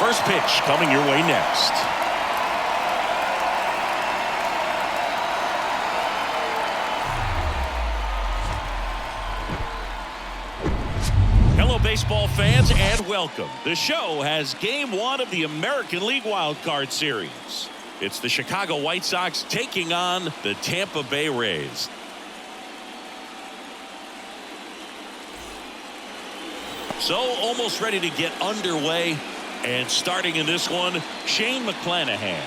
First pitch coming your way next. Hello, baseball fans, and welcome. The show has Game 1 of the American League Wild Card Series. It's the Chicago White Sox taking on the Tampa Bay Rays. So almost ready to get underway, and starting in this one, Shane McClanahan.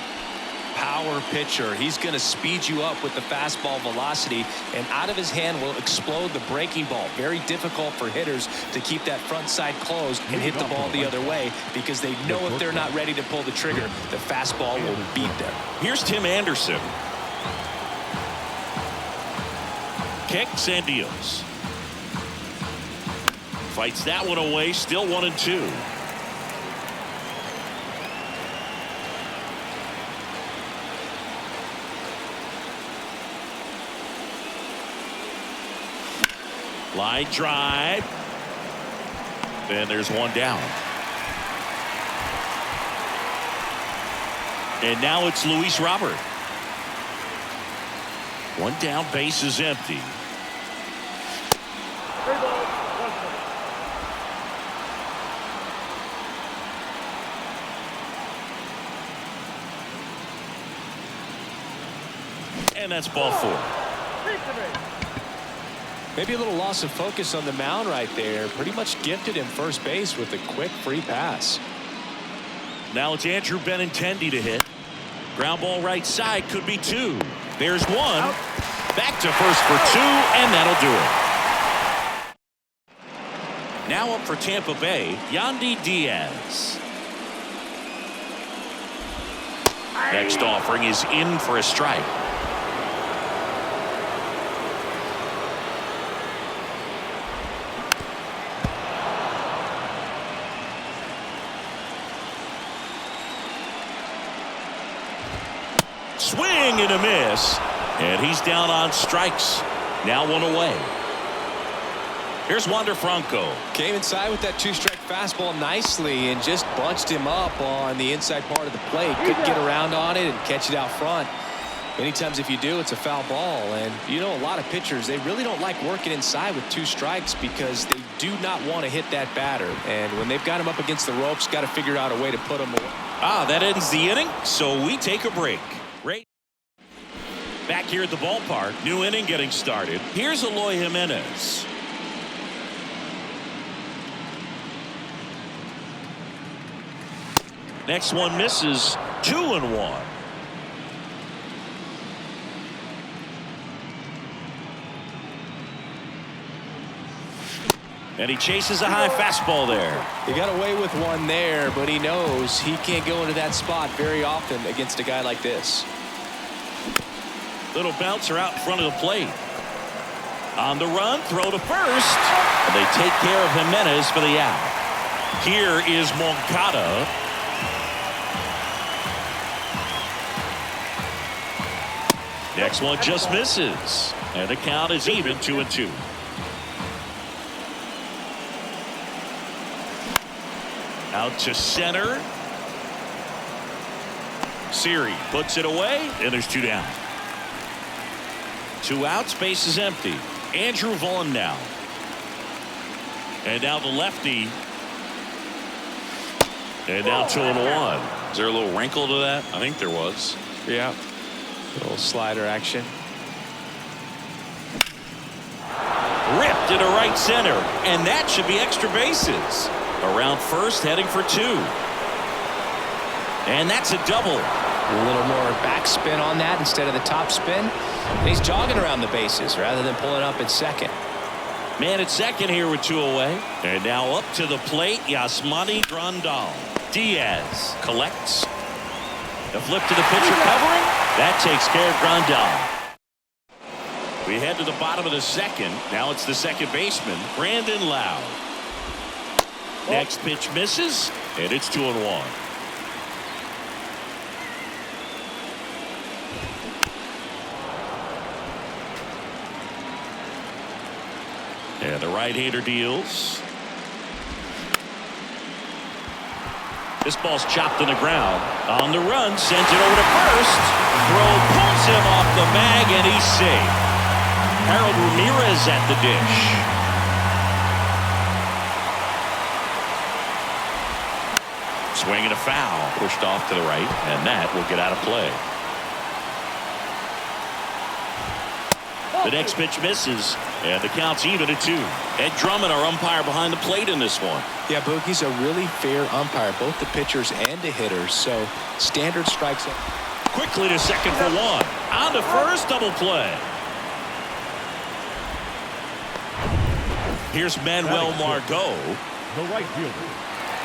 Power pitcher. He's going to speed you up with the fastball velocity, and out of his hand will explode the breaking ball. Very difficult for hitters to keep that front side closed and hit the ball the other way, because they know if they're not ready to pull the trigger, the fastball will beat them. Here's Tim Anderson. Kicks and deals. Fights that one away, still 1-2. Line drive. And there's one down. And now it's Luis Robert. One down, base is empty. And that's ball 4. Maybe a little loss of focus on the mound right there. Pretty much gifted him first base with a quick free pass. Now it's Andrew Benintendi to hit. Ground ball right side, could be 2. There's 1. Back to first for 2, and that'll do it. Now up for Tampa Bay, Yandy Diaz. Next offering is in for a strike. Swing and a miss, and he's down on strikes. Now 1 away. Here's Wander Franco. Came inside with that 2-strike fastball nicely and just bunched him up on the inside part of the plate. Couldn't get around on it and catch it out front. Many times if you do, it's a foul ball. And you know, a lot of pitchers, they really don't like working inside with 2 strikes because they do not want to hit that batter. And when they've got him up against the ropes, got to figure out a way to put him away. That ends the inning, so we take a break. Back here at the ballpark, new inning getting started. Here's Eloy Jimenez. Next one misses. 2-1. And he chases a high fastball there. He got away with one there, but he knows he can't go into that spot very often against a guy like this. Little bouncer out in front of the plate. On the run, throw to first. And they take care of Jimenez for the out. Here is Moncada. Next one just misses. And the count is even, 2-2. Out to center. Siri puts it away, and there's 2 down. 2 outs, base is empty. Andrew Vaughn now. And now the lefty. And now 2-1. Is there a little wrinkle to that? I think there was. Yeah. A little slider action. Ripped into right center. And that should be extra bases. Around first, heading for 2. And that's a double. A little more backspin on that instead of the top spin. And he's jogging around the bases rather than pulling up at second. Man at second here with 2 away. And now up to the plate, Yasmani Grandal. Diaz collects. The flip to the pitcher covering. That takes care of Grandal. We head to the bottom of the second. Now it's the second baseman, Brandon Lowe. Next pitch misses, and it's 2-1. And the right-hander deals. This ball's chopped on the ground. On the run, sends it over to first. Throw pulls him off the bag, and he's safe. Harold Ramirez at the dish. Swing and a foul. Pushed off to the right, and that will get out of play. The next pitch misses, and the count's even at 2. Ed Drummond, our umpire behind the plate in this one. Yeah, Boogie's a really fair umpire, both the pitchers and the hitters, so standard strikes. Quickly to second for 1. On to first, double play. Here's Manuel Margot. The right fielder.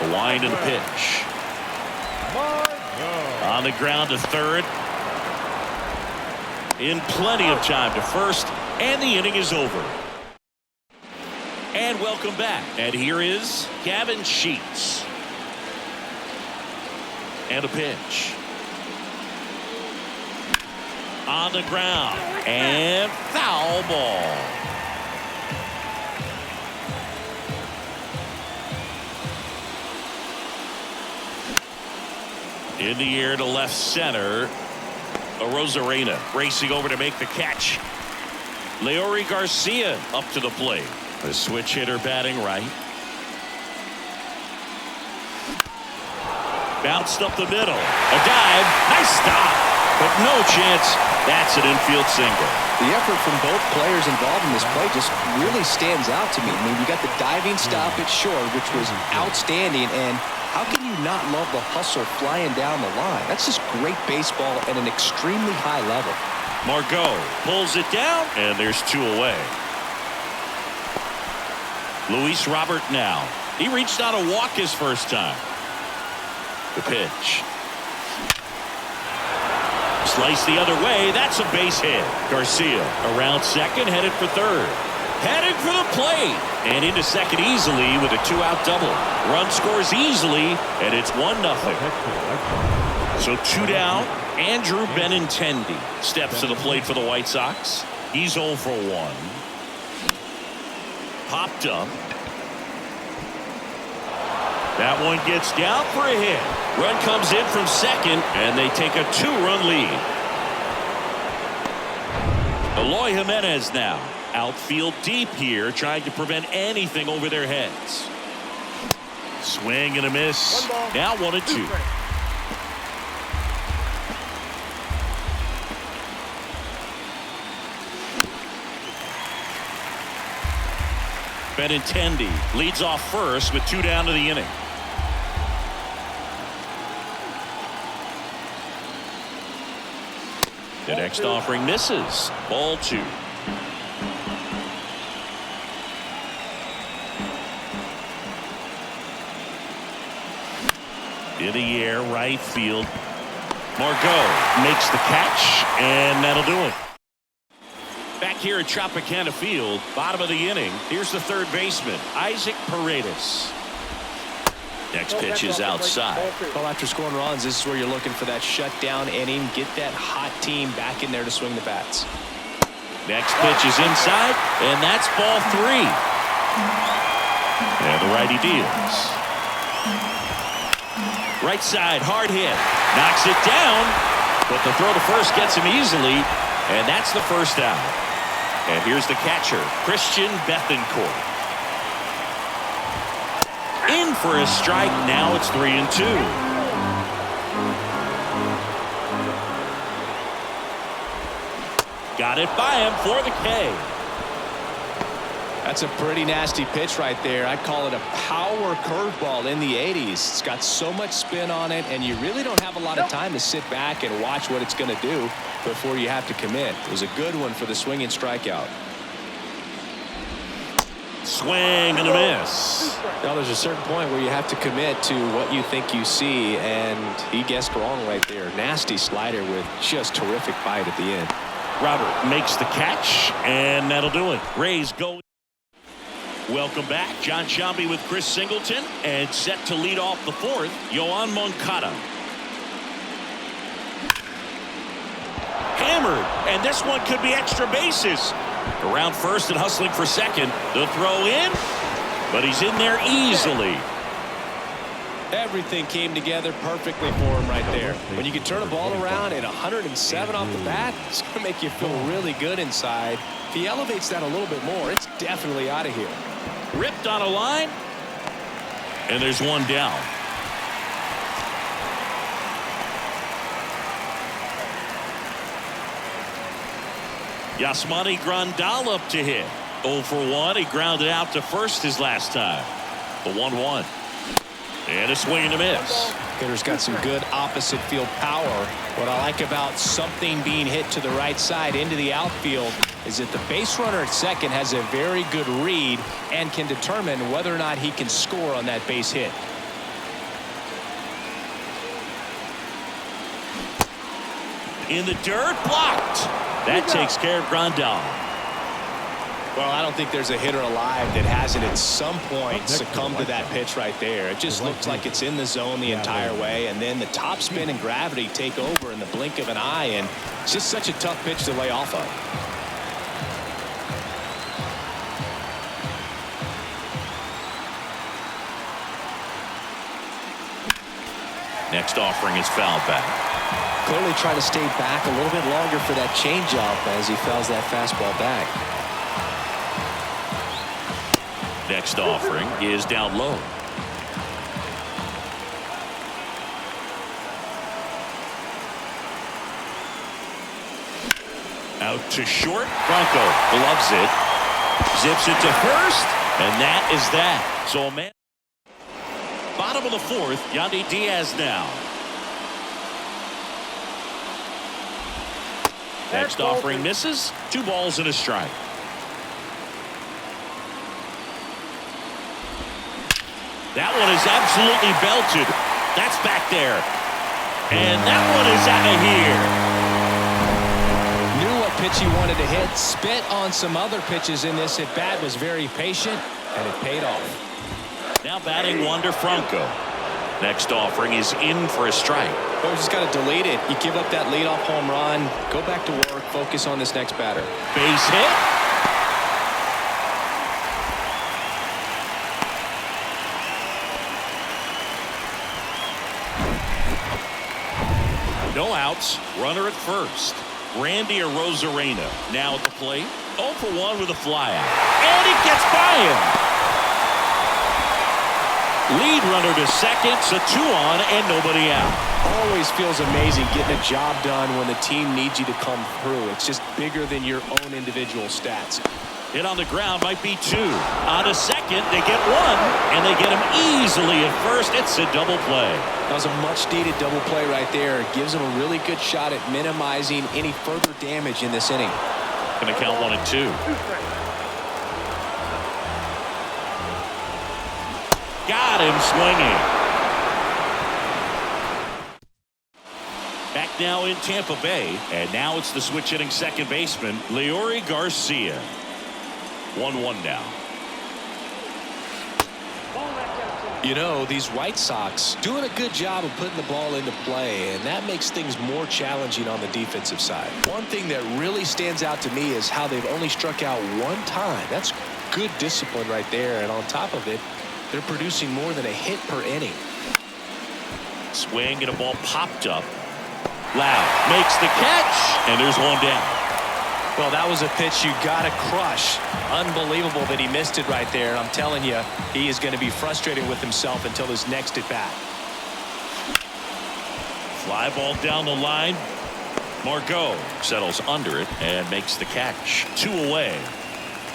The wind and the pitch. On the ground to third. In plenty of time to first, and the inning is over. And welcome back. And here is Gavin Sheets. And a pitch. On the ground. And foul ball. In the air to left center. Rosarena racing over to make the catch. Leori Garcia up to the plate. A switch hitter batting right. Bounced up the middle. A dive. Nice stop. But no chance. That's an infield single. The effort from both players involved in this play just really stands out to me. I mean, you got the diving stop at short, which was outstanding, and how can you not love the hustle flying down the line? That's just great baseball at an extremely high level. Margot pulls it down, and there's 2 away. Luis Robert now. He reached out a walk his first time. The pitch. Slice the other way. That's a base hit. Garcia around second, headed for third. Headed for the plate. And into second easily with a 2-out double. Run scores easily, and it's 1-0. So 2 down. Andrew Benintendi steps to the plate for the White Sox. He's 0 for 1. Popped up. That one gets down for a hit. Run comes in from second, and they take a 2-run lead. Eloy Jimenez now. Outfield deep here, trying to prevent anything over their heads. Swing and a miss. Now 1-2. Benintendi leads off first with 2 down to the inning. The next offering misses. Ball 2. In the air, right field. Margot makes the catch, and that'll do it. Back here at Tropicana Field, bottom of the inning. Here's the third baseman, Isaac Paredes. Next pitch is outside. Well, after scoring runs, this is where you're looking for that shutdown inning. Get that hot team back in there to swing the bats. Next pitch is inside, and that's ball 3. And the righty deals. Right side, hard hit. Knocks it down, but the throw to first gets him easily, and that's the first out. And here's the catcher, Christian Bethencourt. In for a strike. Now it's 3-2. Got it by him for the K. That's a pretty nasty pitch right there. I'd call it a power curveball in the 80s. It's got so much spin on it, and you really don't have a lot of time to sit back and watch what it's going to do before you have to commit. It was a good one for the swinging strikeout. Swing and a miss. Now there's a certain point where you have to commit to what you think you see, and he guessed wrong right there. Nasty slider with just terrific bite at the end. Robert makes the catch, and that'll do it. Rays go. Welcome back. John Sciambi with Chris Singleton, and set to lead off the 4th, Yoan Moncada. Hammered, and this one could be extra bases. Around first and hustling for second. The throw in, but he's in there easily. Everything came together perfectly for him right there. When you can turn a ball around at 107 off the bat, it's going to make you feel really good inside. If he elevates that a little bit more, it's definitely out of here. Ripped on a line. And there's one down. Yasmani Grandal up to hit. 0 for 1. He grounded out to first his last time. The 1-1. And a swing and a miss. Hitter's got some good opposite field power. What I like about something being hit to the right side into the outfield is that the base runner at second has a very good read and can determine whether or not he can score on that base hit. In the dirt, blocked. That takes care of Grandal. Well, I don't think there's a hitter alive that hasn't at some point succumbed to that pitch right there. It just looks like it's in the zone the entire way, and then the top spin and gravity take over in the blink of an eye, and it's just such a tough pitch to lay off of. Next offering is fouled back. Clearly trying to stay back a little bit longer for that changeup as he fouls that fastball back. Next offering is down low. Out to short. Bronco gloves it. Zips it to first. And that is that. So a man. Bottom of the fourth. Yandy Diaz now. Next offering misses. 2 balls and a strike. That one is absolutely belted. That's back there. And that one is out of here. Knew what pitch he wanted to hit. Spit on some other pitches in this at bat. Was very patient, and it paid off. Now batting Wander Franco. Next offering is in for a strike. Well, just got to delete it. You give up that leadoff home run. Go back to work. Focus on this next batter. Base hit. No outs. Runner at first. Randy Arozarena now at the plate. 0 for 1 with a flyout. And he gets by him. Lead runner to second, so 2 on and nobody out. Always feels amazing getting a job done when the team needs you to come through. It's just bigger than your own individual stats. Hit on the ground might be 2. On a second, they get 1, and they get him easily at first. It's a double play. That was a much-needed double play right there. It gives him a really good shot at minimizing any further damage in this inning. Going to count 1 and 2. Got him swinging. Back now in Tampa Bay, and now it's the switch-hitting second baseman, Leori Garcia. 1-1 now. You know, these White Sox doing a good job of putting the ball into play, and that makes things more challenging on the defensive side. One thing that really stands out to me is how they've only struck out 1 time. That's good discipline right there, and on top of it, they're producing more than a hit per inning. Swing and a ball popped up. Loud makes the catch, and there's 1 down. Well, that was a pitch you got to crush. Unbelievable that he missed it right there. I'm telling you, he is going to be frustrated with himself until his next at bat. Fly ball down the line. Margot settles under it and makes the catch. 2 away.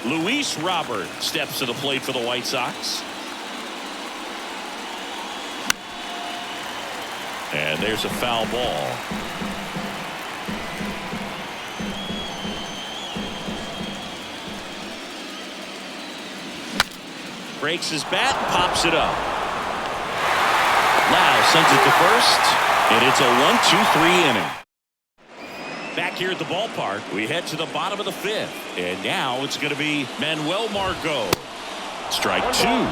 Luis Robert steps to the plate for the White Sox. And there's a foul ball. Breaks his bat, pops it up. Lau sends it to first, and it's a 1-2-3 inning. Back here at the ballpark, we head to the bottom of the 5th, and now it's going to be Manuel Margot. Strike 2.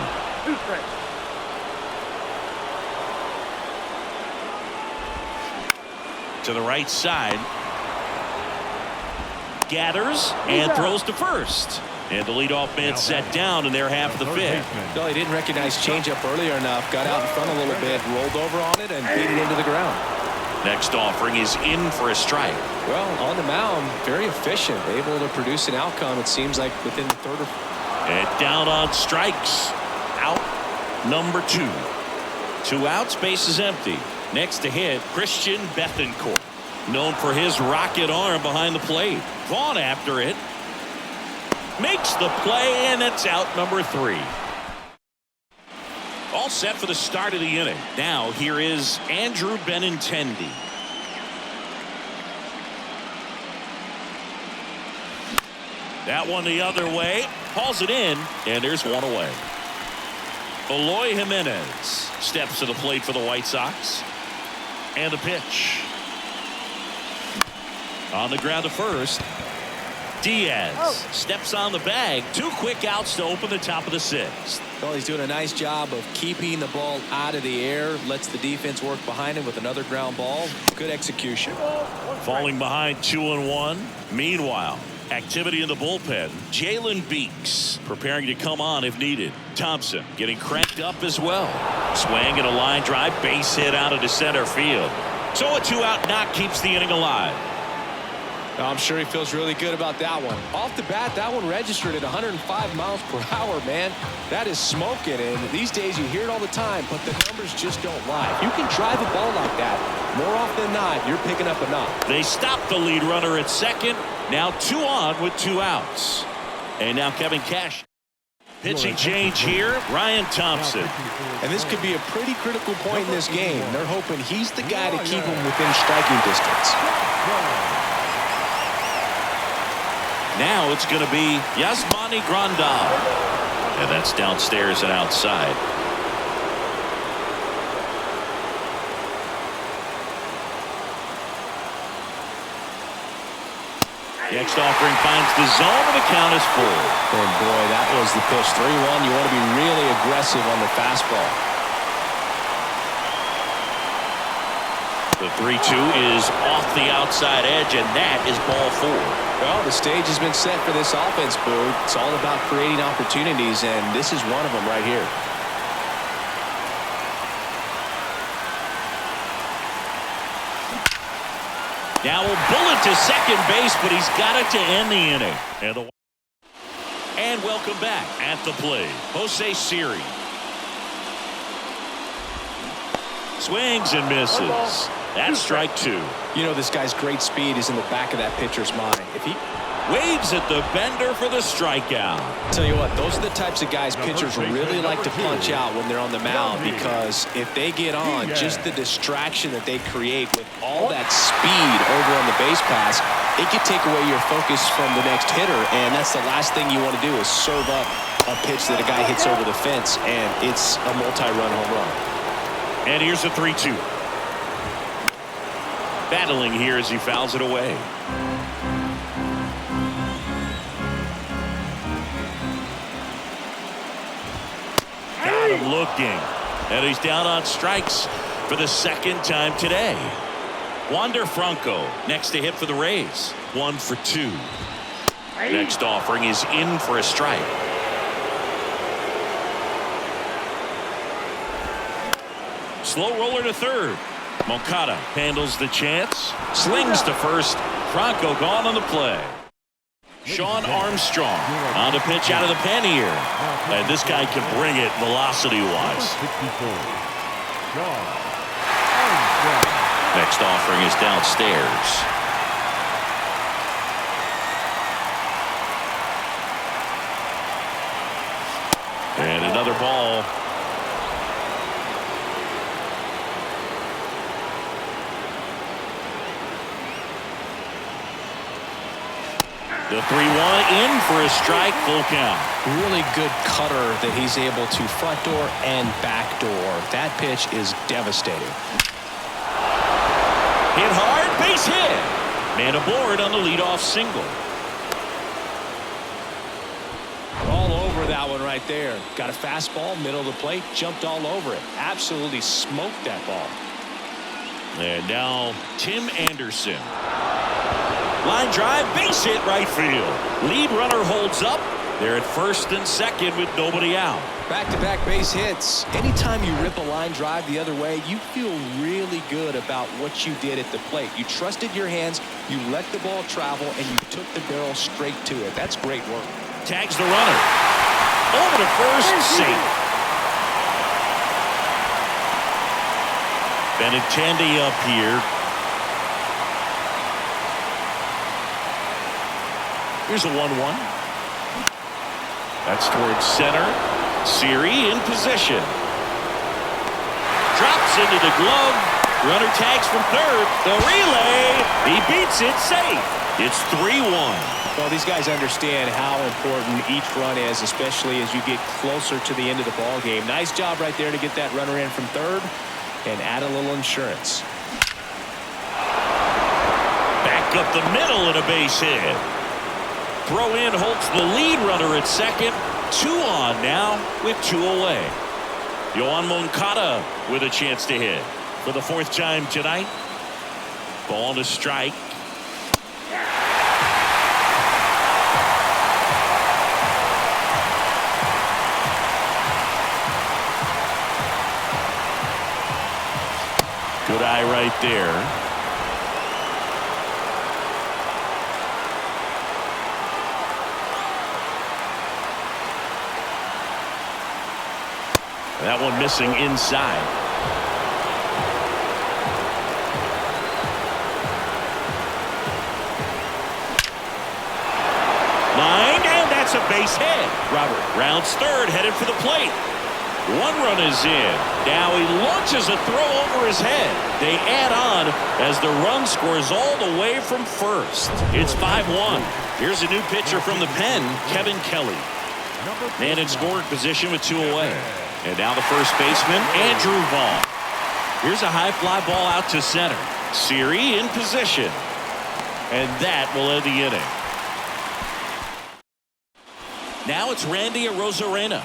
To the right side. Gathers and throws to first. And the leadoff man set down in their half of the fifth. No, he didn't recognize changeup earlier enough. Got out in front a little bit, rolled over on it, and beat it into the ground. Next offering is in for a strike. Well, on the mound, very efficient, able to produce an outcome. It seems like within the third or. And down on strikes. Out number 2. 2 outs, base is empty. Next to hit, Christian Bethancourt, known for his rocket arm behind the plate. Vaughn after it. Makes the play, and it's out number 3. All set for the start of the inning. Now here is Andrew Benintendi. That one the other way. Hauls it in, and there's one away. Eloy Jimenez steps to the plate for the White Sox. And the pitch. On the ground to first. Diaz steps on the bag. 2 quick outs to open the top of the 6th. Well, he's doing a nice job of keeping the ball out of the air. Lets the defense work behind him with another ground ball. Good execution. Falling behind 2-1. Meanwhile, activity in the bullpen. Jalen Beeks preparing to come on if needed. Thompson getting cranked up as well. Swing and a line drive, base hit out into center field. So a 2-out knock keeps the inning alive. I'm sure he feels really good about that one. Off the bat, that one registered at 105 miles per hour, man. That is smoking, and these days you hear it all the time, but the numbers just don't lie. If you can drive a ball like that, more often than not, you're picking up a knock. They stop the lead runner at second. Now 2 on with 2 outs. And now Kevin Cash. Pitching change here, Ryan Thompson. And this could be a pretty critical point in this game. They're hoping he's the guy to keep him within striking distance. Now it's going to be Yasmani Grandal. And that's downstairs and outside. Next offering finds the zone, and the count is full. And boy, that was the pitch. 3-1. You want to be really aggressive on the fastball. The 3-2 is off the outside edge, and that is ball 4. Well, the stage has been set for this offense, Boo. It's all about creating opportunities, and this is one of them right here. Now a bullet to second base, but he's got it to end the inning. And welcome back at the plate, Jose Siri. Swings and misses. That's strike 2. You know, this guy's great speed is in the back of that pitcher's mind. If he waves at the bender for the strikeout. Tell you what, those are the types of guys pitchers really like to punch out when they're on the mound, because if they get on, just the distraction that they create with all that speed over on the base pass, it could take away your focus from the next hitter, and that's the last thing you want to do is serve up a pitch that a guy hits over the fence, and it's a multi-run home run. And here's a 3-2. Battling here as he fouls it away. Got him looking. And he's down on strikes for the second time today. Wander Franco next to hit for the Rays. 1 for 2. Next offering is in for a strike. Slow roller to third. Moncada handles the chance. Slings to first. Franco gone on the play. Sean Armstrong on the pitch out of the pen here. And this guy can bring it velocity-wise. Next offering is downstairs. And another ball. The 3-1 in for a strike, full count. Really good cutter that he's able to front door and back door. That pitch is devastating. Hit hard, base hit. Man aboard on the leadoff single. All over that one right there. Got a fastball, middle of the plate, jumped all over it. Absolutely smoked that ball. And now Tim Anderson. Line drive, base hit right field. Lead runner holds up, They're at first and second with nobody out. Back-to-back base hits. Anytime you rip a line drive the other way, you feel really good about what you did at the plate. You trusted your hands, you let the ball travel, and you took the barrel straight to it. That's great work. Tags the runner. Over to first, safe. Benintendi up here. Here's a 1-1. That's towards center. Siri in position. Drops into the glove. Runner tags from third. The relay. He beats it safe. It's 3-1. Well, these guys understand how important each run is, especially as you get closer to the end of the ball game. Nice job right there to get that runner in from third and add a little insurance. Back up the middle and a base hit. Throw in holds the lead runner at second. 2 on now with 2 away. Yoan Moncada with a chance to hit for the 4th time tonight. Ball to strike. Good eye right there. That one missing inside. Line, and that's a base hit. Robert rounds third, headed for the plate. 1 run is in. Now he launches a throw over his head. They add on as the run scores all the way from first. It's 5-1. Here's a new pitcher from the pen, Kevin Kelly. Man in scoring position with 2 away. And now the first baseman, Andrew Vaughn. Here's a high fly ball out to center. Siri in position. And that will end the inning. Now it's Randy Arozarena.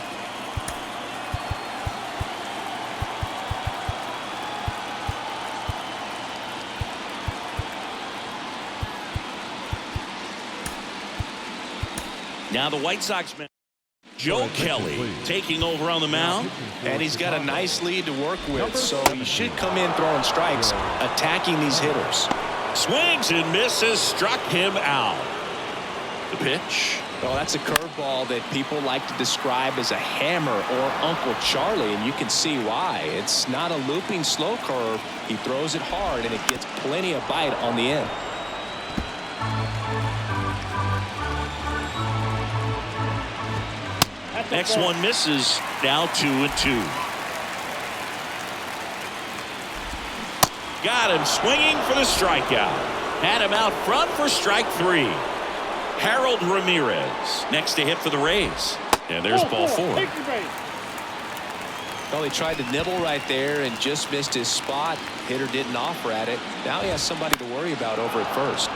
Now the White Sox man. Joe Kelly taking over on the mound. And he's got a nice lead to work with, so he should come in throwing strikes, attacking these hitters. Swings and misses, struck him out. The pitch. Well, that's a curveball that people like to describe as a hammer or Uncle Charlie, and you can see why. It's not a looping slow curve. He throws it hard, and it gets plenty of bite on the end. Next one misses. Now 2-2. Got him swinging for the strikeout. Had him out front for strike 3. Harold Ramirez next to hit for the Rays. And there's ball 4. Well, he tried to nibble right there and just missed his spot. Hitter didn't offer at it. Now he has somebody to worry about over at first.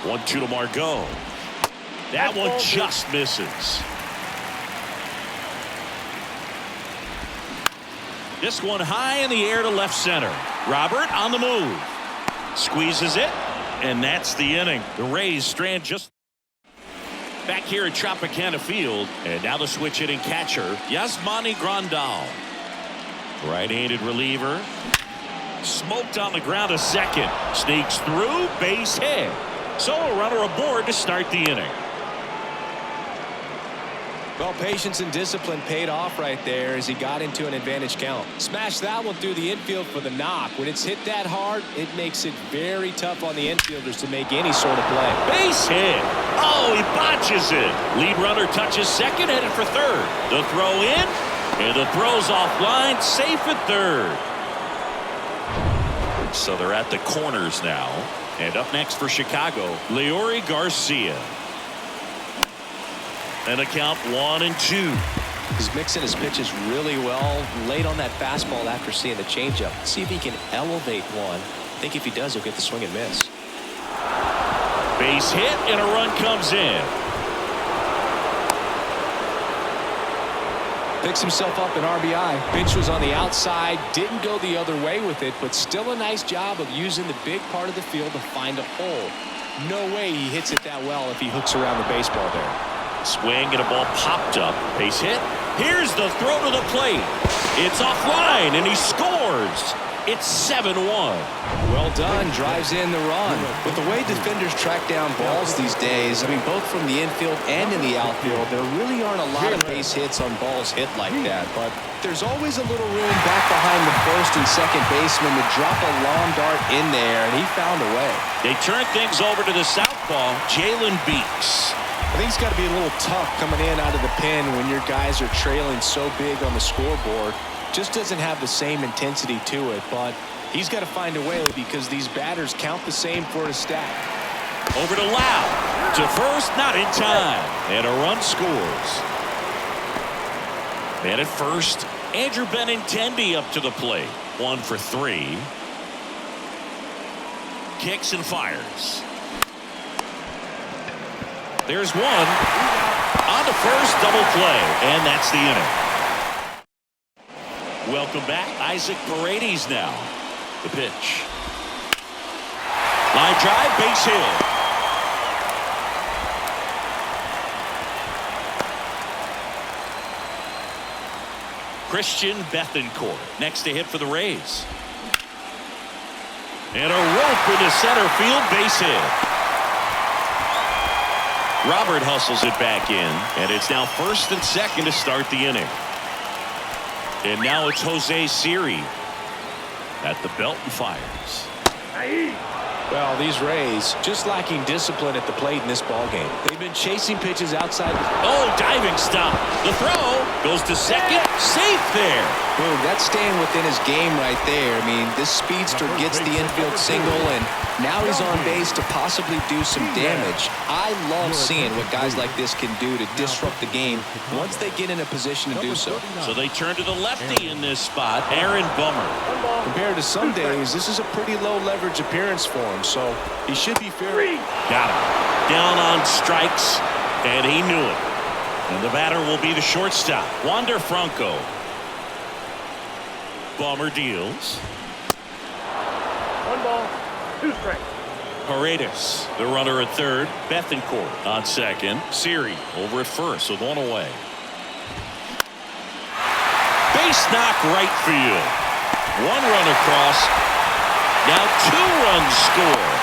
1-2 to Margot. That one just misses. This one high in the air to left center. Robert on the move. Squeezes it, and that's the inning. The Rays strand just back here at Tropicana Field, and now the switch hitting catcher, Yasmani Grandal. Right-handed reliever. Smoked on the ground a second. Sneaks through, base hit. So a runner aboard to start the inning. Well, patience and discipline paid off right there as he got into an advantage count. Smashed that one through the infield for the knock. When it's hit that hard, it makes it very tough on the infielders to make any sort of play. Base hit. Oh, he botches it. Lead runner touches second, headed for third. The throw in, and the throw's offline, safe at third. So they're at the corners now. And up next for Chicago, Leori Garcia. And a count 1-2. He's mixing his pitches really well. Late on that fastball after seeing the changeup. See if he can elevate one. I think if he does, he'll get the swing and miss. Base hit and a run comes in. Picks himself up an RBI. Pitch was on the outside. Didn't go the other way with it, but still a nice job of using the big part of the field to find a hole. no way he hits it that well if he hooks around the baseball there. Swing and a ball popped up. Base hit. Here's the throw to the plate. It's offline and he scores. It's 7-1. Well done. Drives in the run. With the way defenders track down balls these days, I mean, both from the infield and in the outfield, there really aren't a lot of base hits on balls hit like that. But there's always a little room back behind the first and second baseman to drop a long dart in there, and he found a way. They turn things over to the southpaw, Jalen Beeks. I think it's got to be a little tough coming in out of the pen when your guys are trailing so big on the scoreboard. Just doesn't have the same intensity to it, but he's got to find a way because these batters count the same for a stat. Over to Lau. To first, not in time. And a run scores. Man at first, Andrew Benintendi up to the plate. 1 for 3. Kicks and fires. There's one. On to first, double play. And that's the inning. Welcome back. Isaac Paredes now. The pitch. Line drive, base hit. Christian Bethancourt next to hit for the Rays. And a rope into center field, base hit. Robert hustles it back in, and it's now first and second to start the inning. And now it's Jose Siri at the belt and fires. Well, these Rays just lacking discipline at the plate in this ballgame. They've been chasing pitches outside. Oh, diving stop. The throw goes to second. Safe there. Boom, that's staying within his game right there. I mean, this speedster gets the infield single, and now he's on base to possibly do some damage. I love seeing what guys like this can do to disrupt the game once they get in a position to do so. So they turn to the lefty in this spot, Aaron Bummer. Compared to some days, this is a pretty low leverage appearance for him, so he should be fair. Got him. Down on strikes, and he knew it. And the batter will be the shortstop, Wander Franco. Bummer deals. 1 ball, 2 strikes. Paredes, the runner at third. Bethancourt on second. Siri over at first with 1 away. Base knock right field. 1 run across. Now 2 runs score.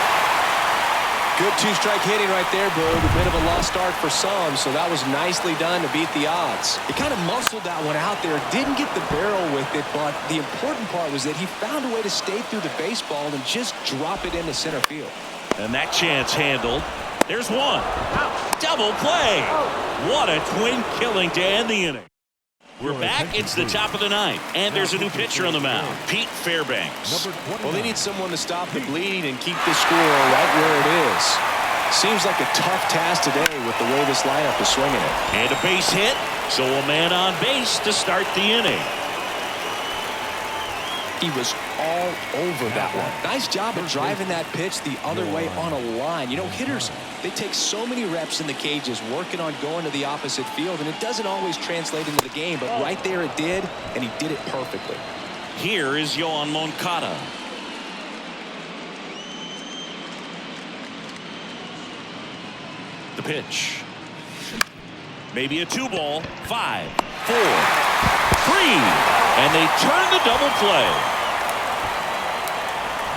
Good 2-strike hitting right there, bro. A bit of a lost start for some, so that was nicely done to beat the odds. He kind of muscled that one out there. Didn't get the barrel with it, but the important part was that he found a way to stay through the baseball and just drop it into center field. And that chance handled. There's one. Double play. What a twin killing to end the inning. We're back. It's the top of the 9th, and there's a new pitcher on the mound, Pete Fairbanks. Well, they need someone to stop the bleed and keep the score right where it is. Seems like a tough task today with the way this lineup is swinging it. And a base hit, so a man on base to start the inning. He was all over that one. Nice job of driving that pitch the other way on a line. You know, hitters, they take so many reps in the cages working on going to the opposite field, and it doesn't always translate into the game, but right there it did, and he did it perfectly. Here is Yoan Moncada. The pitch. Maybe a 2-ball. 5, 4, 3. And they turn the double play.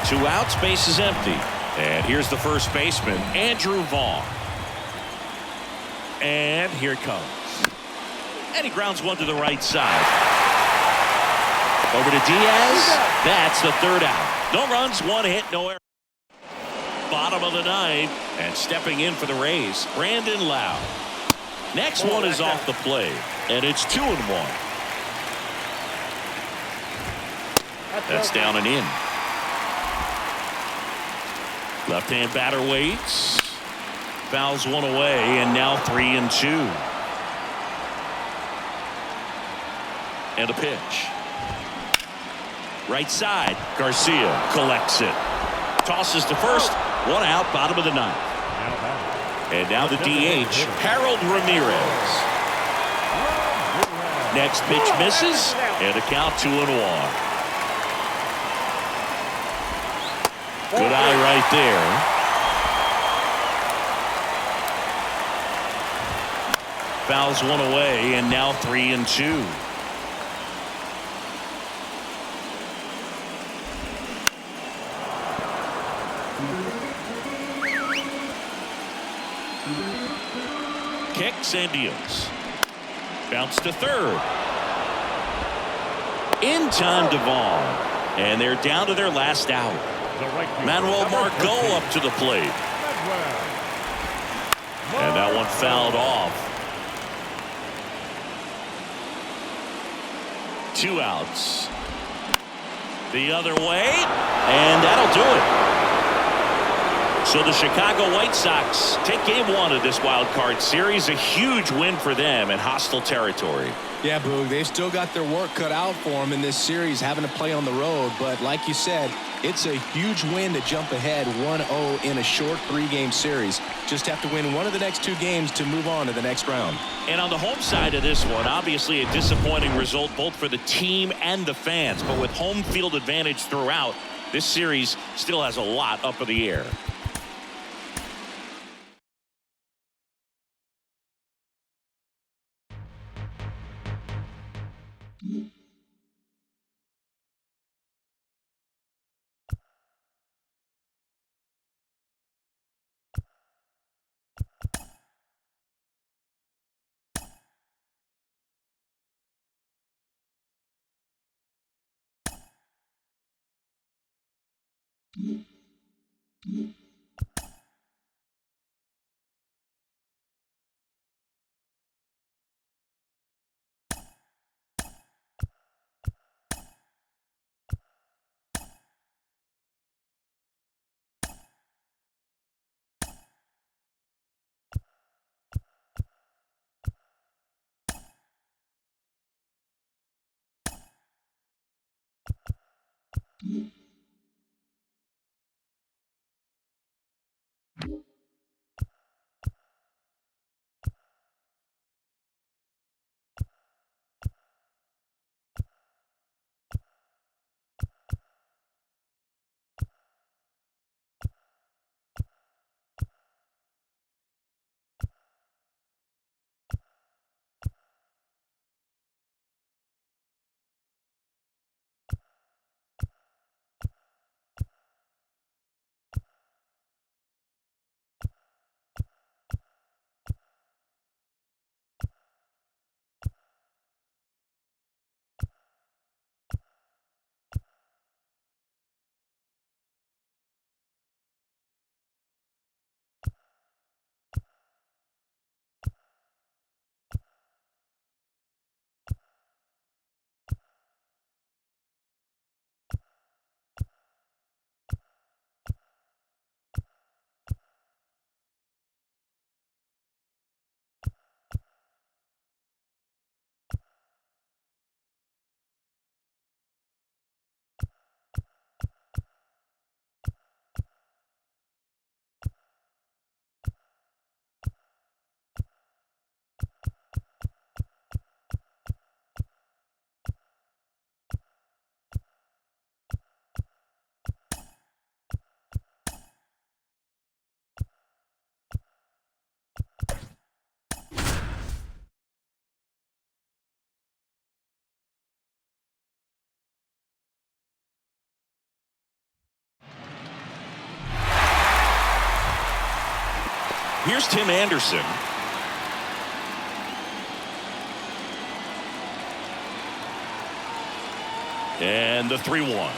2 outs, base is empty. And here's the first baseman, Andrew Vaughn. And here it comes. And he grounds one to the right side. Over to Diaz. That's the 3rd out. No runs, 1 hit, no error. Bottom of the 9th. And stepping in for the Rays, Brandon Lau. Next one is off the plate. And it's 2-1. That's down and in. Left-hand batter waits. Fouls 1 away, and now 3-2. And a pitch. Right side. Garcia collects it. Tosses to first. 1 out, bottom of the 9th. And now the DH, Harold Ramirez. Next pitch misses, and a count 2-1. Good eye right there. fouls one away, and now 3-2. Kicks and deals. Bounce to third. In time to Vaughn. And they're down to their last out. Manuel Margot up to the plate. And that one fouled off. 2 outs. The other way. And that'll do it. So the Chicago White Sox take game 1 of this wild card series. A huge win for them in hostile territory. Yeah, Boog, they've still got their work cut out for them in this series, having to play on the road. But like you said, it's a huge win to jump ahead 1-0 in a short 3-game series. Just have to win one of the next 2 games to move on to the next round. And on the home side of this one, obviously a disappointing result both for the team and the fans. But with home field advantage throughout, this series still has a lot up in the air. Here's Tim Anderson. And the 3-1.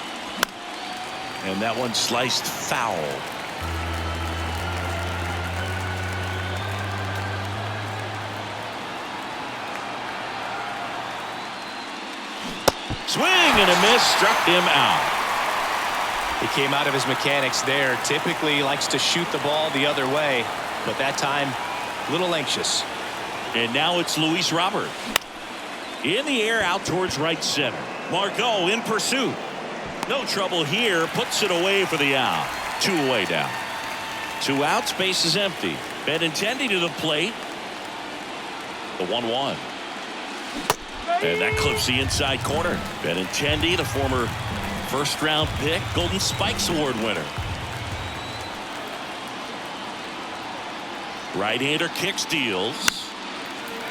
And that one sliced foul. Swing and a miss, struck him out. He came out of his mechanics there. Typically he likes to shoot the ball the other way, but that time a little anxious. And now it's Luis Robert in the air out towards right center. Margot in pursuit. No trouble here, puts it away for the out. 2 away now. 2 outs, base is empty. Benintendi to the plate. The 1-1. And that clips the inside corner. Benintendi, the former first-round pick, Golden Spikes Award winner. Right-hander kicks, deals.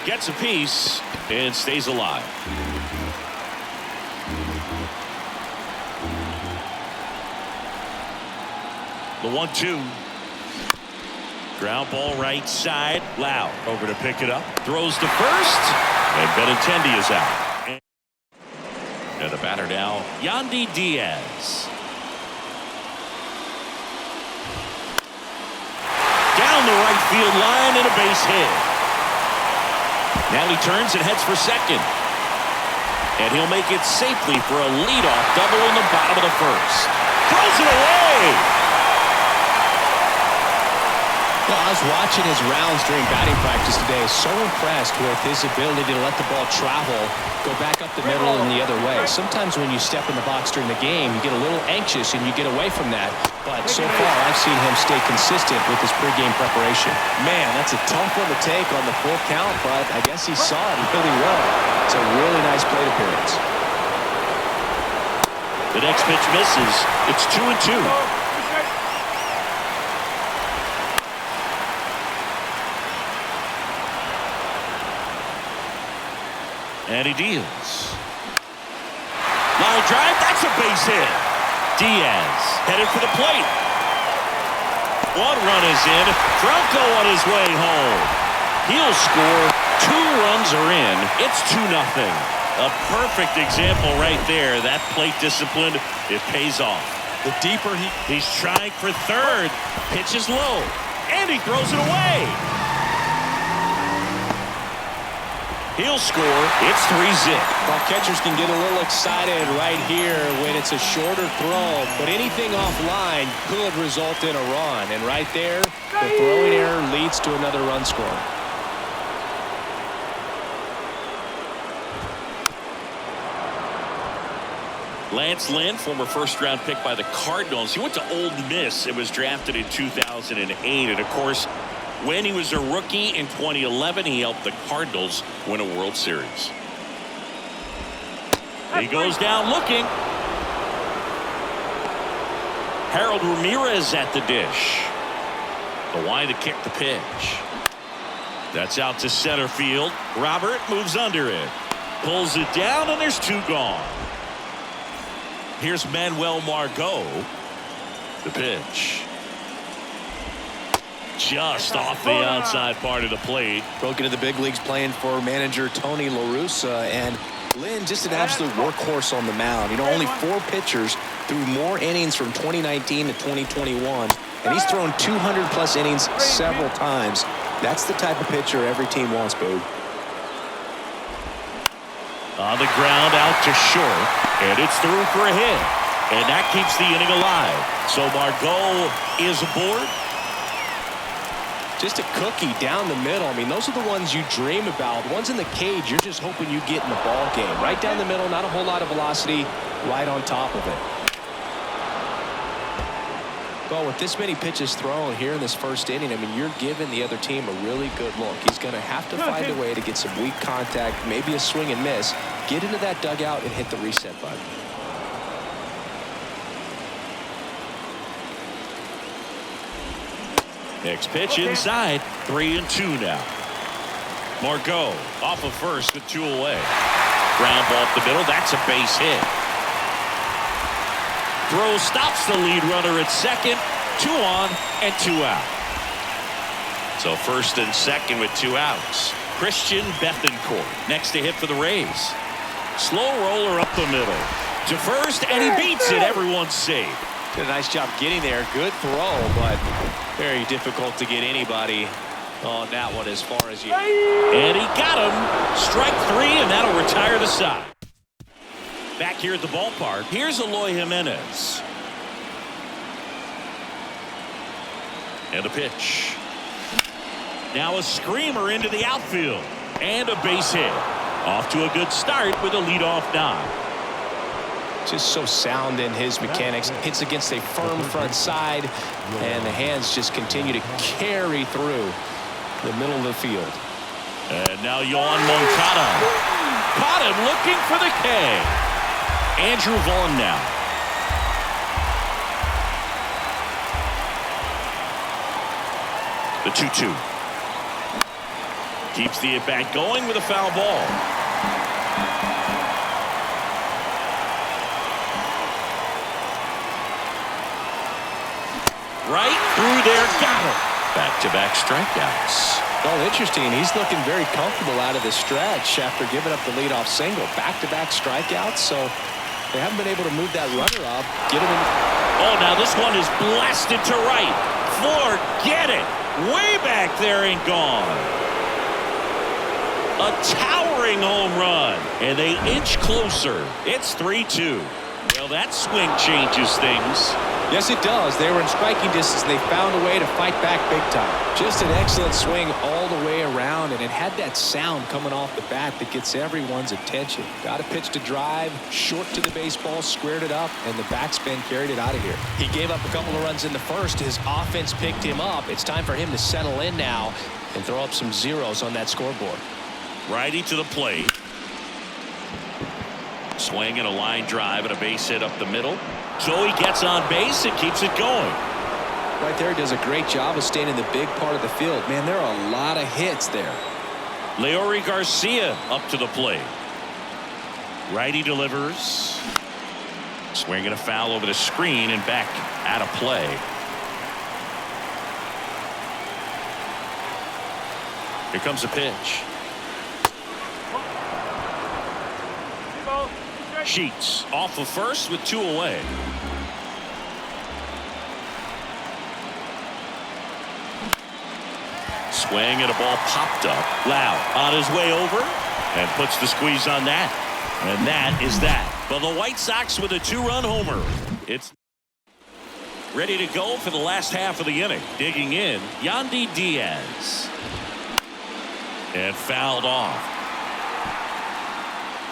Gets a piece and stays alive. The 1-2. Ground ball right side. Lau over to pick it up. Throws to first. And Benintendi is out. And the batter now, Yandy Diaz. Down the right field line and a base hit. Now he turns and heads for second. And he'll make it safely for a leadoff double in the bottom of the first. Throws it away. Well, I was watching his rounds during batting practice today. So impressed with his ability to let the ball travel, go back up the middle and the other way. Sometimes when you step in the box during the game, you get a little anxious and you get away from that. But so far, I've seen him stay consistent with his pregame preparation. Man, that's a tough one to take on the full count, but I guess he saw it really well. It's a really nice plate appearance. The next pitch misses. It's 2-2. And he deals. Line drive, that's a base hit. Diaz headed for the plate. One run is in. Franco on his way home. He'll score. 2 runs are in. It's 2-0. A perfect example right there. That plate discipline, it pays off. The deeper he's trying for third. Pitch is low. And he throws it away. He'll score. It's 3-0. Well, catchers can get a little excited right here when it's a shorter throw, but anything offline could result in a run. And right there, the throwing error leads to another run score. Lance Lynn, former first-round pick by the Cardinals. He went to Ole Miss and was drafted in 2008. And, of course, when he was a rookie in 2011, he helped the Cardinals win a World Series. He goes down looking. Harold Ramirez at the dish. The line to kick the pitch. That's out to center field. Robert moves under it. Pulls it down, and there's 2 gone. Here's Manuel Margot. The pitch. Just off the outside part of the plate. broke into the big leagues playing for manager Tony La Russa, and Lynn just an absolute workhorse on the mound. You know, only 4 pitchers threw more innings from 2019 to 2021, and he's thrown 200+ innings several times. That's the type of pitcher every team wants, Boog. On the ground out to short, and it's through for a hit, and that keeps the inning alive. So Margot is aboard. Just a cookie down the middle. I mean, those are the ones you dream about. Ones in the cage, you're just hoping you get in the ball game. Right down the middle, not a whole lot of velocity, right on top of it. Well, with this many pitches thrown here in this first inning, I mean, you're giving the other team a really good look. He's going to have to find a way to get some weak contact, maybe a swing and miss, get into that dugout and hit the reset button. Next pitch inside. 3-2 now. Margot off of first with 2 away. Ground ball up the middle. That's a base hit. Throw stops the lead runner at second. 2 on and 2 out. So first and second with 2 outs. Christian Bethancourt next to hit for the Rays. Slow roller up the middle to first, and he beats it. Everyone's safe. Did a nice job getting there. Good throw, but very difficult to get anybody on that one as far as you. And he got him. Strike 3, and that'll retire the side. Back here at the ballpark, here's Eloy Jimenez. And a pitch. Now a screamer into the outfield. And a base hit. Off to a good start with a leadoff nod. Just so sound in his mechanics. Hits against a firm front side, and the hands just continue to carry through the middle of the field. And now Yohan Moncada. Caught him looking for the K. Andrew Vaughn now. The 2-2. Keeps the at-bat going with a foul ball. Right through there, got it. Back-to-back strikeouts. Well, interesting. He's looking very comfortable out of the stretch after giving up the leadoff single. Back-to-back strikeouts, so they haven't been able to move that runner up. Get him in. Oh, now this one is blasted to right. Forget it. Way back there and gone. A towering home run, and they inch closer. It's 3-2. Well, that swing changes things. Yes, it does. They were in striking distance. They found a way to fight back big time. Just an excellent swing all the way around, and it had that sound coming off the bat that gets everyone's attention. Got a pitch to drive, short to the baseball, squared it up, and the backspin carried it out of here. He gave up a couple of runs in the first. His offense picked him up. It's time for him to settle in now and throw up some zeros on that scoreboard. Righty to the plate. Swing and a line drive and a base hit up the middle. So he gets on base and keeps it going. Right there, he does a great job of staying in the big part of the field. Man, there are a lot of hits there. Leori Garcia up to the plate. Righty delivers. Swing and a foul over the screen and back out of play. Here comes a pitch. Sheets off of first with 2 away. Swing and a ball popped up. Loud on his way over and puts the squeeze on that. And that is that. But the White Sox with a 2-run homer. It's ready to go for the last half of the inning. Digging in, Yandy Diaz. And fouled off.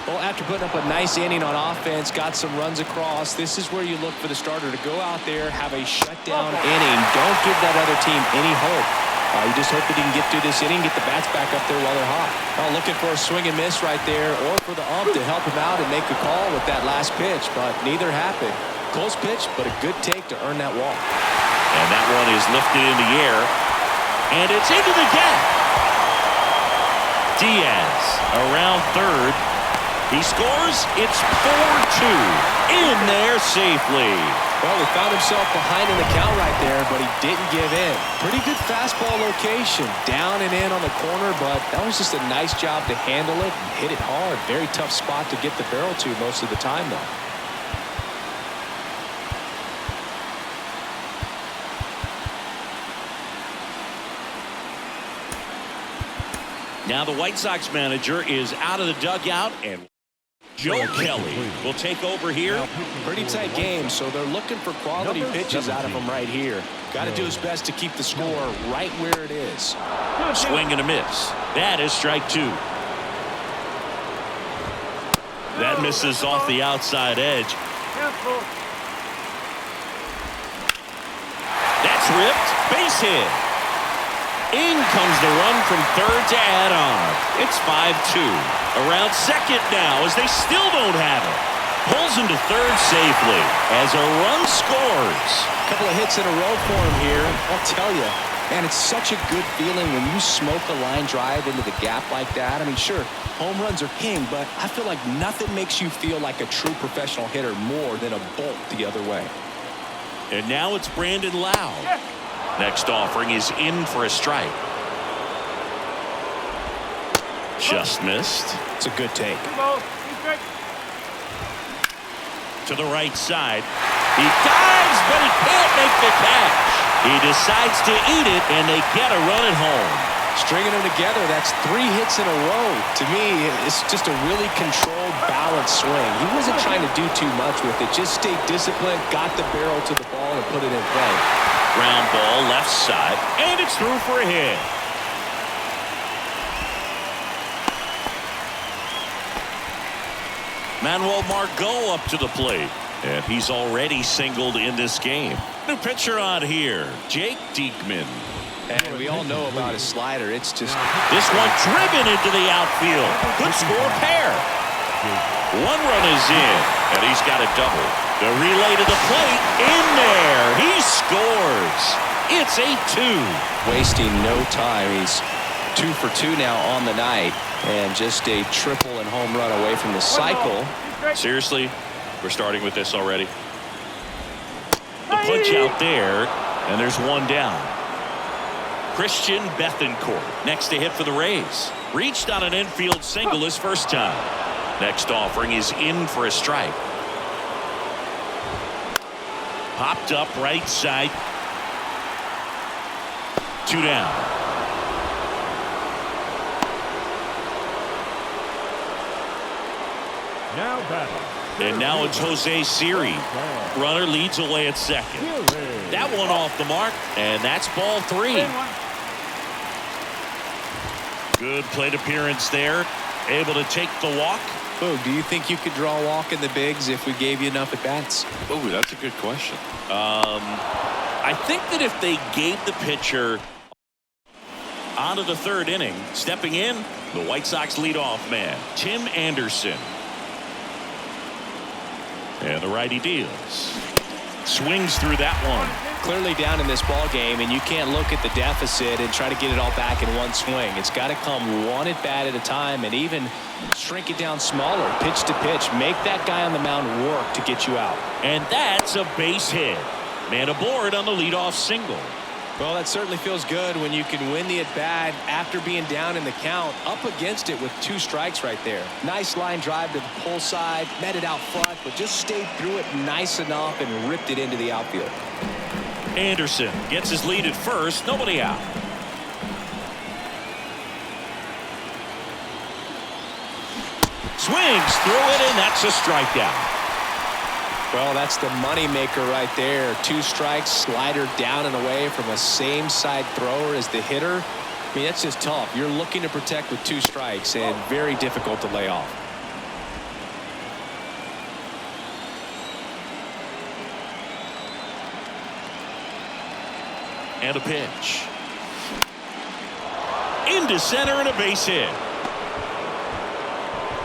Well, after putting up a nice inning on offense, got some runs across, this is where you look for the starter to go out there, have a shutdown inning. Don't give that other team any hope. You just hope that he can get through this inning, get the bats back up there while they're hot. Well, looking for a swing and miss right there, or for the ump to help him out and make a call with that last pitch, but neither happened. Close pitch, but a good take to earn that walk. And that one is lifted in the air, and it's into the gap. Diaz around third. He scores. It's 4-2 in there safely. Well, he found himself behind in the count right there, but he didn't give in. Pretty good fastball location, down and in on the corner, but that was just a nice job to handle it and hit it hard. Very tough spot to get the barrel to most of the time, though. Now the White Sox manager is out of the dugout, and Joe Kelly will take over here. Pretty tight game, so they're looking for quality pitches out of him right here. Got to do his best to keep the score right where it is. Swing and a miss. That is strike 2. That misses off the outside edge. That's ripped. Base hit. In comes the run from third to add on. It's 5-2. Around second now as they still don't have it. Pulls him to third safely as a run scores. A couple of hits in a row for him here. I'll tell you, man, it's such a good feeling when you smoke a line drive into the gap like that. I mean, sure, home runs are king, but I feel like nothing makes you feel like a true professional hitter more than a bolt the other way. And now it's Brandon Lowe. Next offering is in for a strike. Just missed. It's a good take. To the right side. He dives, but he can't make the catch. He decides to eat it, and they get a run at home. Stringing them together, that's 3 hits in a row. To me, it's just a really controlled, balanced swing. He wasn't trying to do too much with it. Just stayed disciplined, got the barrel to the ball, and put it in play. Ground ball left side, and it's through for a hit. Manuel Margot up to the plate, and he's already singled in this game. New pitcher on here, Jake Diekman. And we all know about his slider. It's just... This one driven into the outfield. Good score pair. 1 run is in, and he's got a double. The relay to the plate, in there. He scores. It's 8-2. Wasting no time. He's 2 for 2 now on the night, and just a triple and home run away from the cycle. Seriously, we're starting with this already. The punch out there, and there's one down. Christian Bethancourt next to hit for the Rays. Reached on an infield single his first time. Next offering is in for a strike. Popped up right side. 2 down. Now batting. And now it's Jose Siri. Runner leads away at second. That one off the mark, and that's ball 3. Good plate appearance there. Able to take the walk. Boog, do you think you could draw a walk in the bigs if we gave you enough at bats? Oh, that's a good question. I think that if they gave the pitcher onto the 3rd inning, stepping in, the White Sox leadoff man, Tim Anderson. And the righty deals. Swings through that one. Clearly down in this ball game, and you can't look at the deficit and try to get it all back in one swing. It's got to come one at bat at a time, and even shrink it down smaller, pitch to pitch. Make that guy on the mound work to get you out. And that's a base hit. Man aboard on the leadoff single. Well, that certainly feels good when you can win the at bat after being down in the count, up against it with 2 strikes right there. Nice line drive to the pull side, met it out front, but just stayed through it nice enough and ripped it into the outfield. Anderson gets his lead at first, nobody out. Swings through it, and that's a strikeout. Well, that's the money maker right there. 2 strikes, slider down and away from a same side thrower as the hitter. I mean, that's just tough. You're looking to protect with 2 strikes, and very difficult to lay off. And a pitch. Into center and a base hit.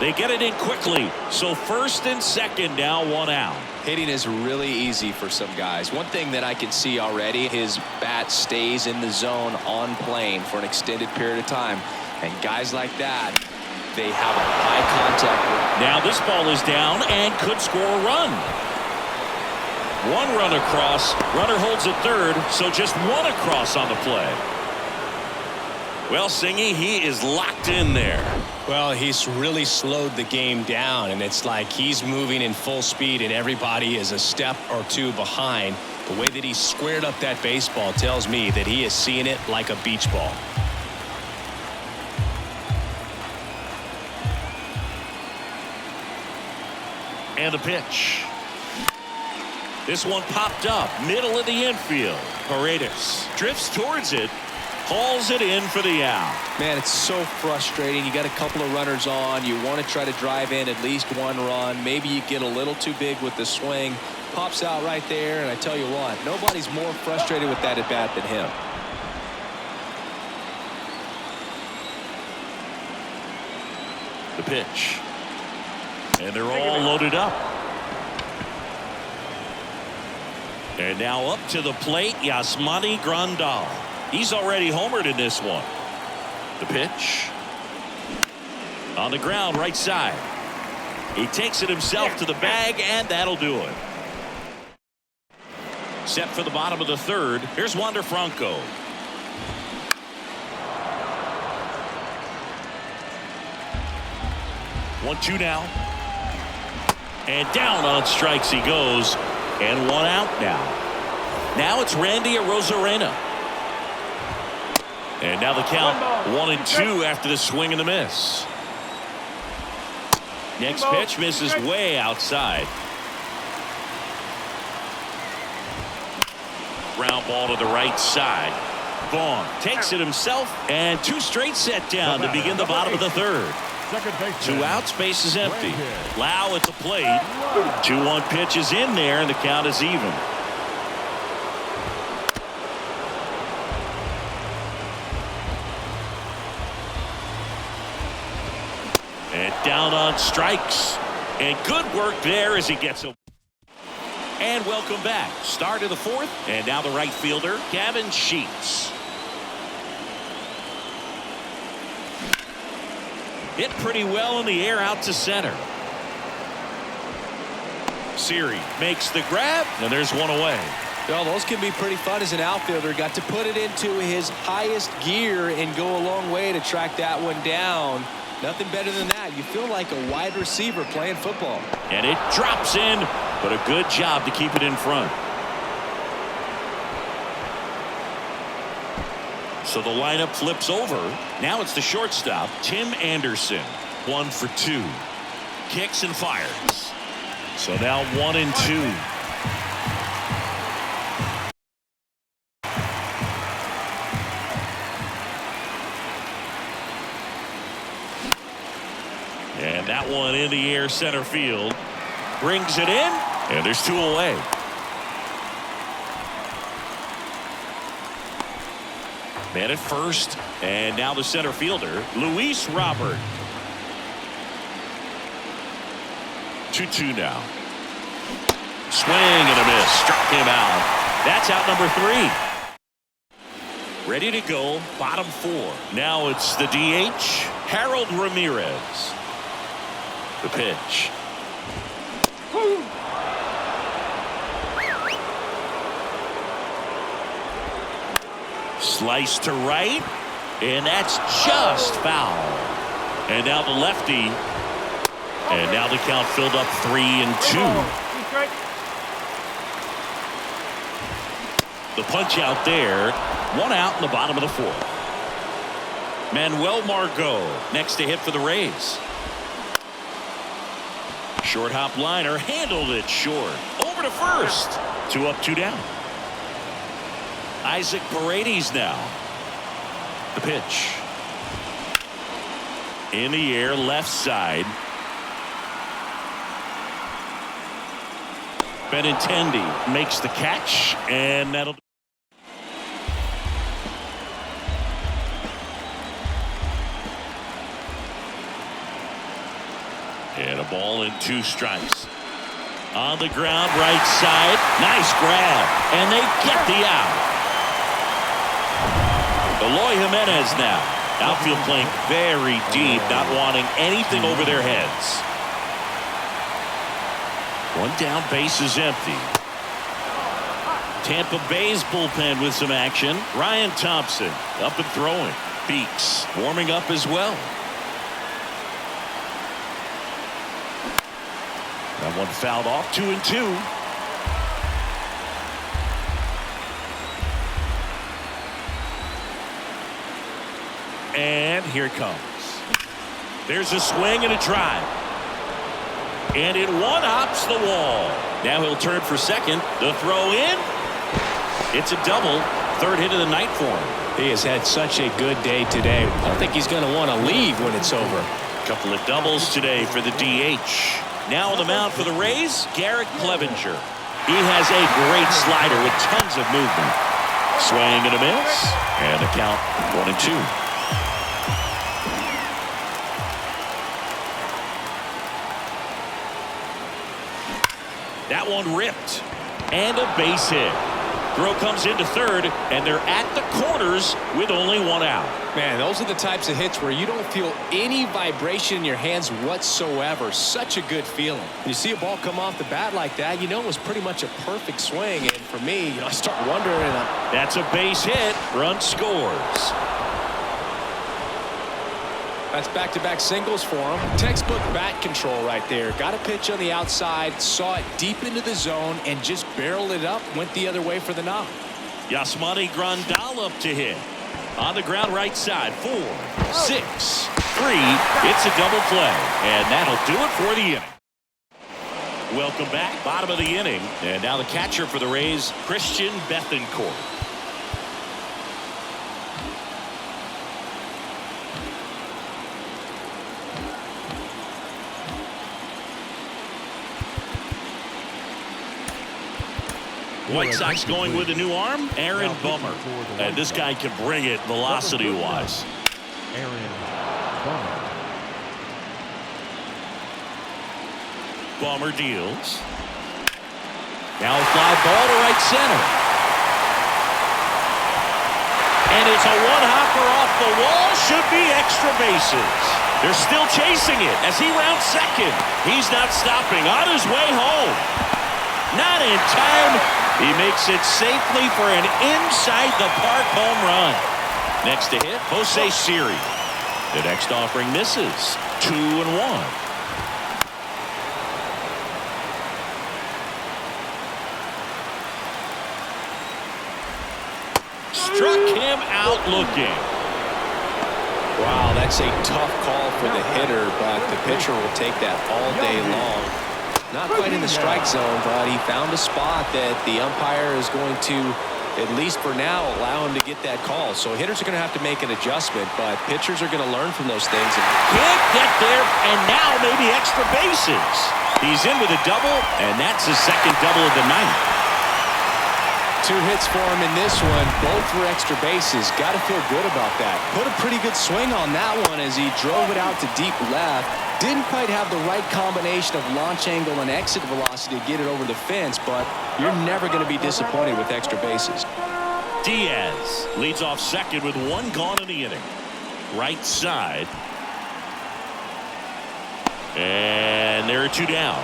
They get it in quickly. So 1st and 2nd now, 1 out. Hitting is really easy for some guys. One thing that I can see already, his bat stays in the zone on plane for an extended period of time. And guys like that, they have a high contact. Now this ball is down and could score a run. 1 run across. Runner holds at 3rd, so just 1 across on the play. Well, Singy, he is locked in there. Well, he's really slowed the game down, and it's like he's moving in full speed and everybody is a step or 2 behind. The way that he squared up that baseball tells me that he is seeing it like a beach ball. And the pitch. This one popped up, middle of the infield. Paredes drifts towards it. Hauls it in for the out. Man, it's so frustrating. You got a couple of runners on. You want to try to drive in at least 1 run. Maybe you get a little too big with the swing. Pops out right there, and I tell you what, nobody's more frustrated with that at bat than him. The pitch. And they're all loaded up. And now up to the plate, Yasmani Grandal. He's already homered in this one. The pitch. On the ground, right side. He takes it himself to the bag, and that'll do it. Set for the bottom of the 3rd. Here's Wander Franco. One, 2 now. And down on strikes he goes. And 1 out now. Now it's Randy Arozarena. And now the count 1 and 2 after the swing and the miss. Next pitch misses way outside. Ground ball to the right side. Vaughn takes it himself, and 2 straight set down to begin the bottom of the 3rd. 2 outs, base is empty. Lau at the plate. 2-1 pitch is in there, and the count is even. And down on strikes. And good work there as he gets a. And welcome back. Start of the 4th. And now the right fielder, Gavin Sheets. Hit pretty well in the air out to center. Siri makes the grab, and there's one away. Well, those can be pretty fun as an outfielder. Got to put it into his highest gear and go a long way to track that one down. Nothing better than that. You feel like a wide receiver playing football. And it drops in, but a good job to keep it in front. So the lineup flips over. Now it's the shortstop, Tim Anderson. 1 for 2. Kicks and fires. So now 1-2. And that one in the air center field. Brings it in, and there's 2 away. Man at first, and now the center fielder, Luis Robert. 2-2 now. Swing and a miss. Struck him out. That's out number 3. Ready to go, bottom 4. Now it's the DH, Harold Ramirez. The pitch. Slice to right, and that's just foul. And now the lefty, and now the count filled up 3-2. The punch out there, 1 out in the bottom of the 4th. Manuel Margot next to hit for the Rays. Short hop liner, handled it short. Over to first. 2 up, 2 down. Isaac Paredes now. The pitch. In the air, left side. Benintendi makes the catch, and that'll. And a ball and 2 strikes. On the ground, right side. Nice grab. And they get the out. Eloy Jimenez now. Outfield playing very deep, not wanting anything over their heads. 1 down, base is empty. Tampa Bay's bullpen with some action. Ryan Thompson up and throwing. Beeks warming up as well. That one fouled off. 2-2. And here it comes. There's a swing and a drive. And it one-hops the wall. Now he'll turn for second. The throw in. It's a double. 3rd hit of the night for him. He has had such a good day today. I don't think he's going to want to leave when it's over. A couple of doubles today for the DH. Now on the mound for the Rays, Garrett Clevenger. He has a great slider with tons of movement. Swing and a miss. And the count 1-2. That one ripped. And a base hit. Throw comes into 3rd, and they're at the corners with only 1 out. Man, those are the types of hits where you don't feel any vibration in your hands whatsoever. Such a good feeling. When you see a ball come off the bat like that, you know it was pretty much a perfect swing. And for me, I start wondering. That's a base hit. Run scores. That's back-to-back singles for him. Textbook bat control right there. Got a pitch on the outside, saw it deep into the zone, and just barreled it up. Went the other way for the knock. Yasmani Grandal up to hit. On the ground right side. 4, 6, 3. It's a double play. And that'll do it for the inning. Welcome back. Bottom of the inning. And now the catcher for the Rays, Christian Bethancourt. White Sox going with a new arm, Aaron Bummer. And this guy can bring it velocity-wise. Aaron Bummer. Bummer deals. Now a fly ball to right center. And it's a one-hopper off the wall. Should be extra bases. They're still chasing it as he rounds second. He's not stopping. On his way home. Not in time. He makes it safely for an inside-the-park home run. Next to hit, Jose Siri. The next offering misses. 2-1. Struck him out looking. Wow, that's a tough call for the hitter, but the pitcher will take that all day long. Not quite in the strike zone, but he found a spot that the umpire is going to, at least for now, allow him to get that call. So hitters are going to have to make an adjustment, but pitchers are going to learn from those things. Can't get there, and now maybe extra bases. He's in with a double, and that's his second double of the night. 2 hits for him in this one, both for extra bases. Got to feel good about that. Put a pretty good swing on that one as he drove it out to deep left. Didn't quite have the right combination of launch angle and exit velocity to get it over the fence, but you're never going to be disappointed with extra bases. Diaz leads off second with 1 gone in the inning. Right side. And there are 2 down.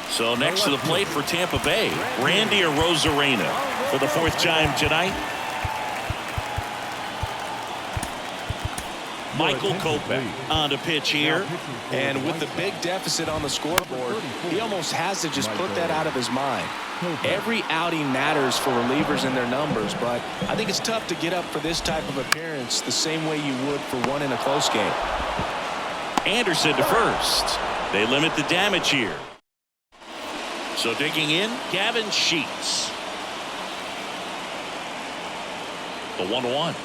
So next to the plate for Tampa Bay, Randy Arozarena for the 4th time tonight. Michael Kopech on to pitch here. And with the big deficit on the scoreboard, he almost has to just put that out of his mind. Every outing matters for relievers and their numbers, but I think it's tough to get up for this type of appearance the same way you would for one in a close game. Anderson to first. They limit the damage here. So digging in, Gavin Sheets. The 1-1.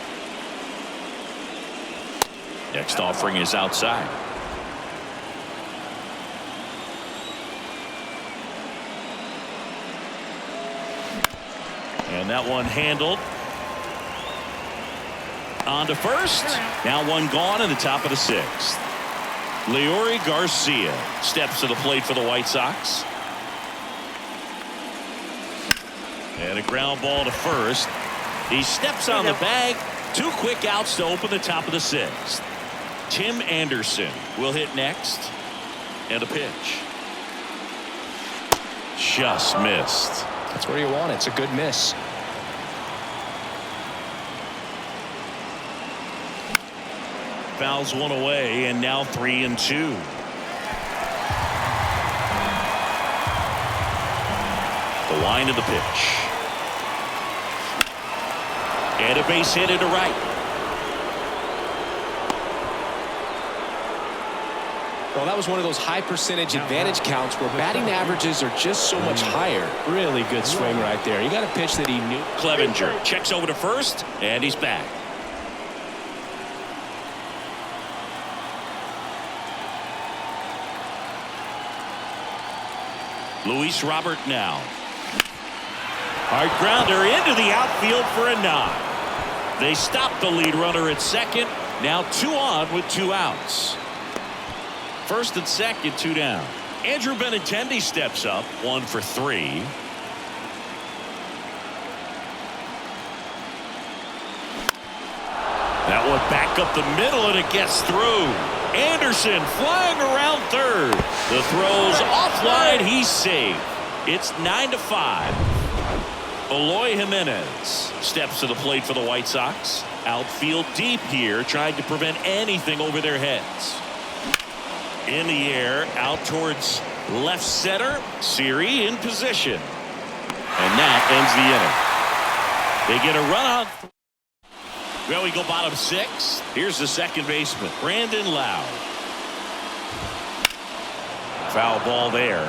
Next offering is outside. And that one handled. On to first. Now 1 gone in the top of the 6th. Leori Garcia steps to the plate for the White Sox. And a ground ball to first. He steps on the bag. 2 quick outs to open the top of the 6th. Tim Anderson will hit next. And a pitch. Just missed. That's where you want it. It's a good miss. Fouls 1 away, and now 3-2. The line of the pitch. And a base hit into right. Well, that was one of those high percentage advantage counts where batting averages are just so much higher. Really good swing right there. You got a pitch that he knew. Clevenger checks over to first, and he's back. Luis Robert now. Hard grounder into the outfield for a nod. They stop the lead runner at second. Now 2 on with 2 outs. First and second, 2 down. Andrew Benintendi steps up, 1 for 3. That one back up the middle, and it gets through. Anderson flying around third. The throw's offline. He's safe. It's 9-5. Eloy Jimenez steps to the plate for the White Sox. Outfield deep here, trying to prevent anything over their heads. In the air, out towards left center. Siri in position. And that ends the inning. They get a run on. Well, we go bottom 6. Here's the second baseman, Brandon Lowe. Foul ball there.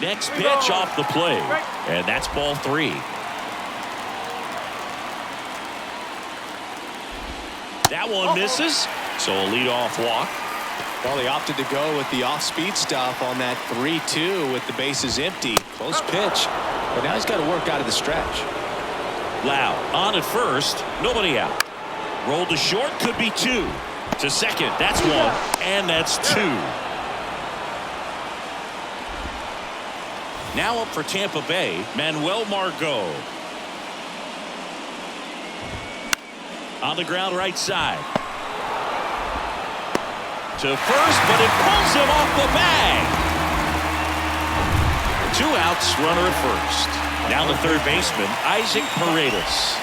Next pitch off the plate. And that's ball 3. That one misses. So a leadoff walk. Well, they opted to go with the off-speed stuff on that 3-2 with the bases empty. Close pitch. But now he's got to work out of the stretch. Lowe on at first. Nobody out. Roll to short. Could be 2. To second. That's 1. And that's 2. Now up for Tampa Bay, Manuel Margot. On the ground right side. To first, but it pulls him off the bag. 2 outs, runner at first. Now the third baseman, Isaac Paredes.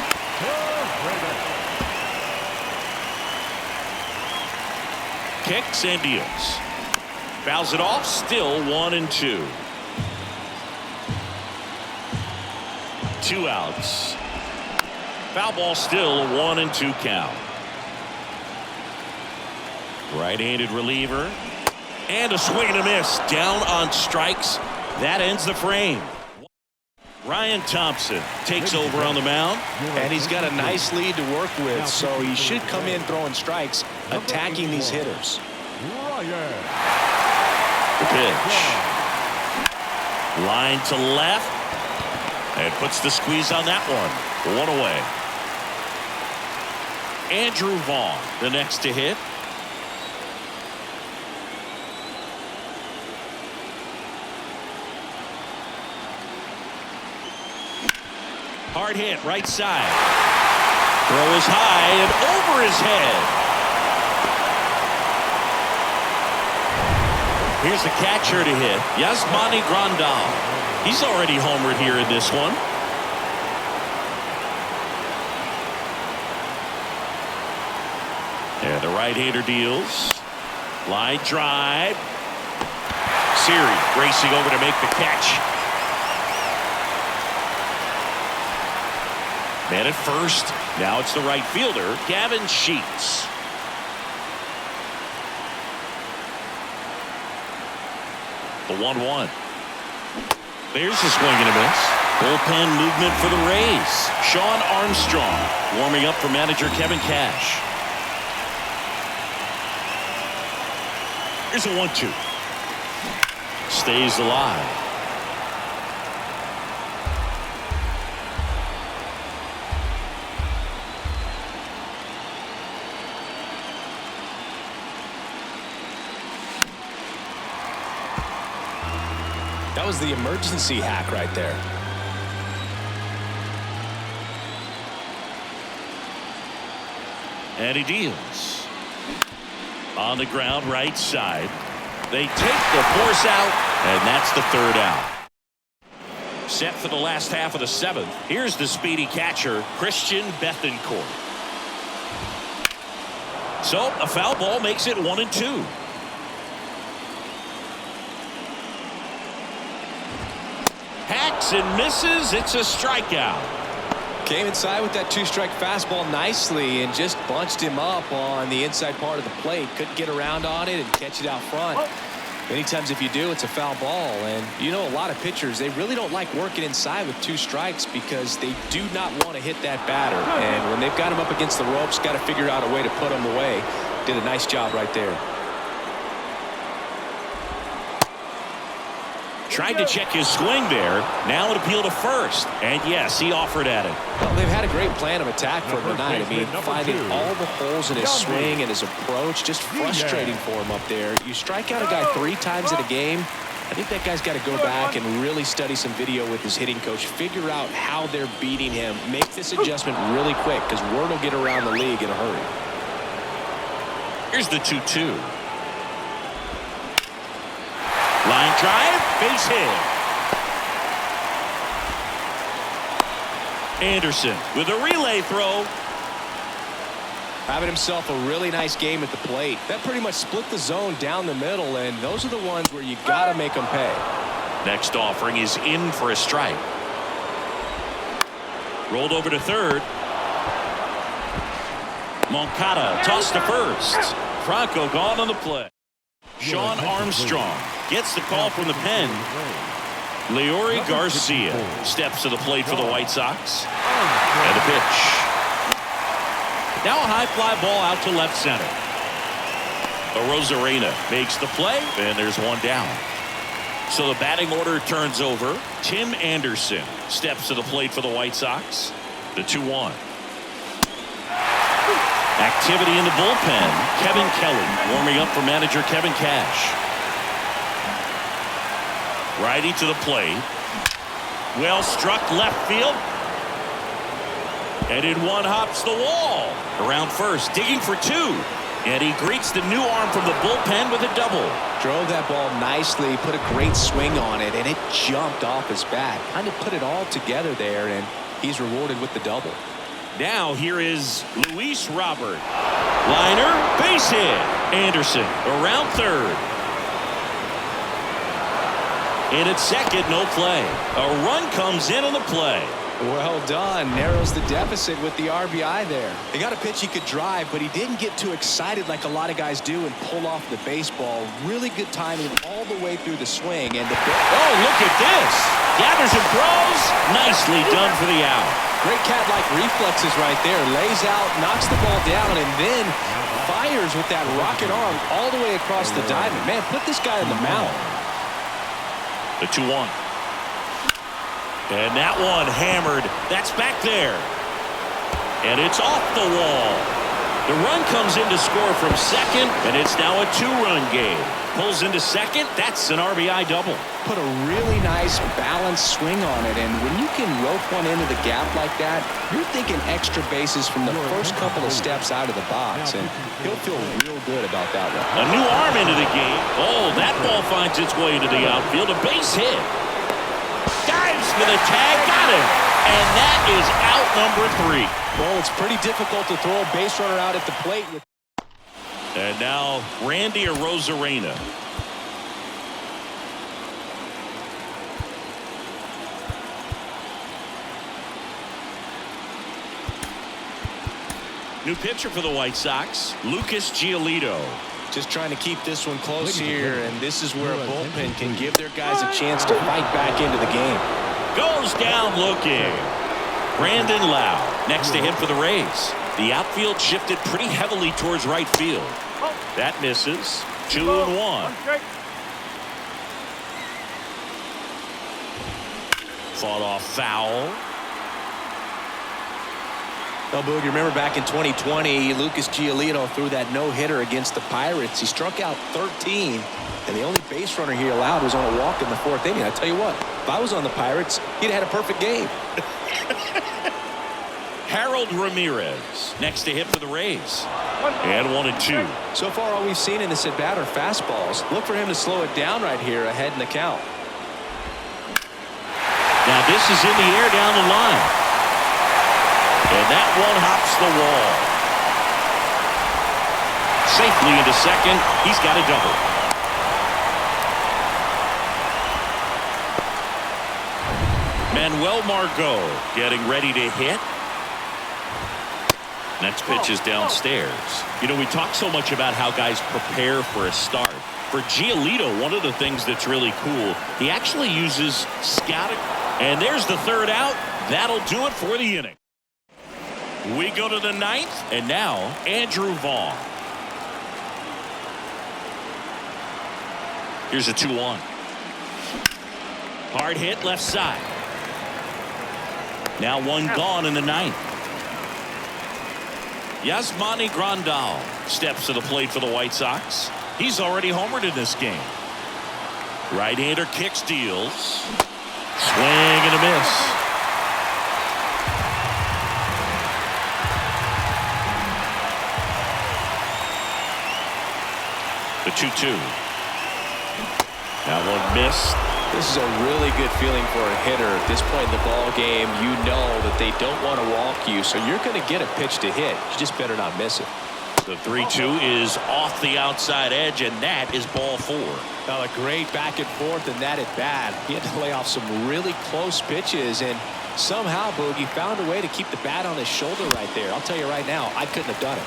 Kicks and deals. Fouls it off, still 1-2. 2 outs. Foul ball, still a 1-2 count. Right-handed reliever. And a swing and a miss. Down on strikes. That ends the frame. Ryan Thompson takes over on the mound. And he's got a nice lead to work with, so he should come in throwing strikes, attacking these hitters. The pitch. Line to left. And puts the squeeze on that one. 1 away. Andrew Vaughn, the next to hit. Hard hit, right side. Throw is high and over his head. Here's the catcher to hit, Yasmani Grandal. He's already homered here in this one. And the right-hander deals. Line drive. Siri racing over to make the catch. Man at first. Now it's the right fielder, Gavin Sheets. The 1-1. There's a swing and a miss. Bullpen movement for the Rays. Sean Armstrong warming up for manager Kevin Cash. Here's a 1-2. Stays alive. That was the emergency hack right there. And he deals. On the ground right side. They take the force out, and that's the 3rd out. Set for the last half of the 7th. Here's the speedy catcher, Christian Bethancourt. So a foul ball makes it 1-2. Hacks and misses. It's a strikeout. Came inside with that 2-strike fastball nicely and just bunched him up on the inside part of the plate. Couldn't get around on it and catch it out front. Many times if you do, it's a foul ball. And you know, a lot of pitchers, they really don't like working inside with 2 strikes because they do not want to hit that batter. And when they've got him up against the ropes, got to figure out a way to put him away. Did a nice job right there. Tried to check his swing there. Now an appeal to first. And yes, he offered at it. Well, they've had a great plan of attack for him tonight. I mean, finding all the holes in his swing and his approach, just frustrating for him up there. You strike out a guy 3 times in a game, I think that guy's got to go back and really study some video with his hitting coach, figure out how they're beating him, make this adjustment really quick because word will get around the league in a hurry. Here's the 2-2. Line drive, base hit. Anderson with a relay throw. Having himself a really nice game at the plate. That pretty much split the zone down the middle, and those are the ones where you got to make them pay. Next offering is in for a strike. Rolled over to third. Moncada tossed to first. Franco gone on the play. Sean Armstrong gets the call from the pen. Leori Garcia steps to the plate for the White Sox. And a pitch. Now a high fly ball out to left center. Rosarena makes the play, and there's one down. So the batting order turns over. Tim Anderson steps to the plate for the White Sox. The 2-1. Activity in the bullpen. Kevin Kelly warming up for manager Kevin Cash. Righty to the plate. Well struck left field. And in one hops the wall. Around first, digging for two. And he greets the new arm from the bullpen with a double. Drove that ball nicely, put a great swing on it, and it jumped off his bat. Kind of put it all together there, and he's rewarded with the double. Now here is Luis Robert. Liner, base hit. Anderson around third. In at second, no play. A run comes in on the play. Well done. Narrows the deficit with the RBI there. He got a pitch he could drive, but he didn't get too excited like a lot of guys do and pull off the baseball. Really good timing all the way through the swing. And oh, look at this. Gathers and throws. Nicely done for the out. Great cat-like reflexes right there. Lays out, knocks the ball down, and then fires with that rocket arm all the way across the diamond. Man, put this guy in the mound. The 2-1. And that one hammered. That's back there. And it's off the wall. The run comes in to score from second, and it's now a 2-run game. Pulls into second. That's an RBI double. Put a really nice balanced swing on it, and when you can rope one into the gap like that, you're thinking extra bases from the first couple of steps out of the box, and he'll feel real good about that one. A new arm into the game. Oh, that ball finds its way into the outfield. A base hit. Dives for the tag, got him, and that is out number 3. Well, it's pretty difficult to throw a base runner out at the plate. And now Randy Arozarena. New pitcher for the White Sox, Lucas Giolito. Just trying to keep this one close here, and this is where a bullpen can give their guys a chance to fight back into the game. Goes down looking. Brandon Lau next to him for the Rays. The outfield shifted pretty heavily towards right field. That misses. 2-1. Fought off foul. Well, Boog, you remember back in 2020, Lucas Giolito threw that no-hitter against the Pirates. He struck out 13, and the only base runner he allowed was on a walk in the 4th inning. I tell you what, if I was on the Pirates, he'd had a perfect game. Harold Ramirez next to him for the Rays. And 1-2. So far, all we've seen in this at-bat are fastballs. Look for him to slow it down right here ahead in the count. Now this is in the air down the line. And that one hops the wall. Safely into second. He's got a double. Manuel Margot getting ready to hit. Next pitch is downstairs. You know, we talk so much about how guys prepare for a start. For Giolito, one of the things that's really cool, he actually uses scouting. And there's the third out. That'll do it for the inning. We go to the 9th, and now Andrew Vaughn. Here's a 2-1. Hard hit left side. Now one gone in the 9th. Yasmani Grandal steps to the plate for the White Sox. He's already homered in this game. Right-hander kick steals. Swing and a miss. The 2-2. That one missed. This is a really good feeling for a hitter. At this point in the ball game, you know that they don't want to walk you, so you're going to get a pitch to hit. You just better not miss it. The 3-2 is off the outside edge, and that is ball 4. Now a great back and forth, and that at bat. He had to lay off some really close pitches, and somehow, Boogie found a way to keep the bat on his shoulder right there. I'll tell you right now, I couldn't have done it.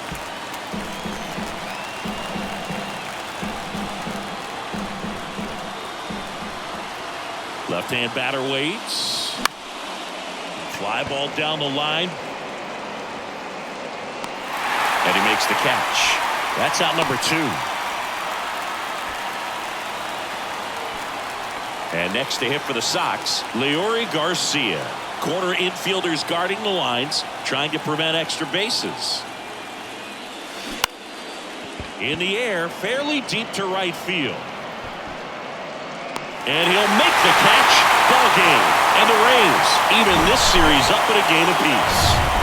Left-hand batter waits. Fly ball down the line. And he makes the catch. That's out number 2. And next to hit for the Sox, Leori Garcia. Corner infielders guarding the lines, trying to prevent extra bases. In the air, fairly deep to right field. And he'll make the catch. Ball game. And the Rays even this series up at a game apiece.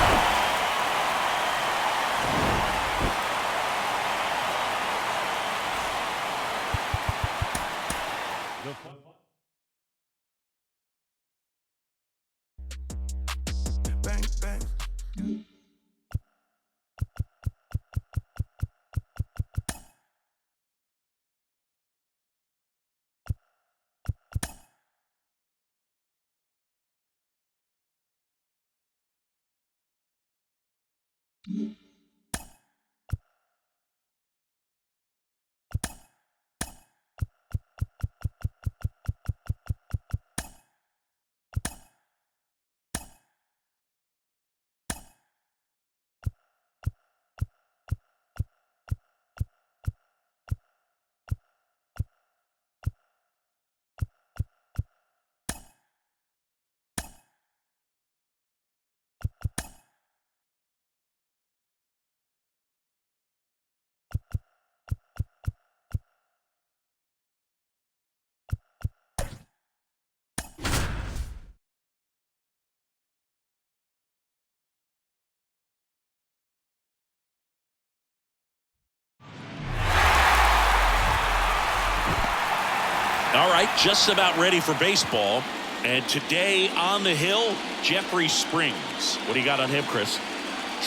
All right, just about ready for baseball. And today on the hill, Jeffrey Springs. What do you got on him, Chris?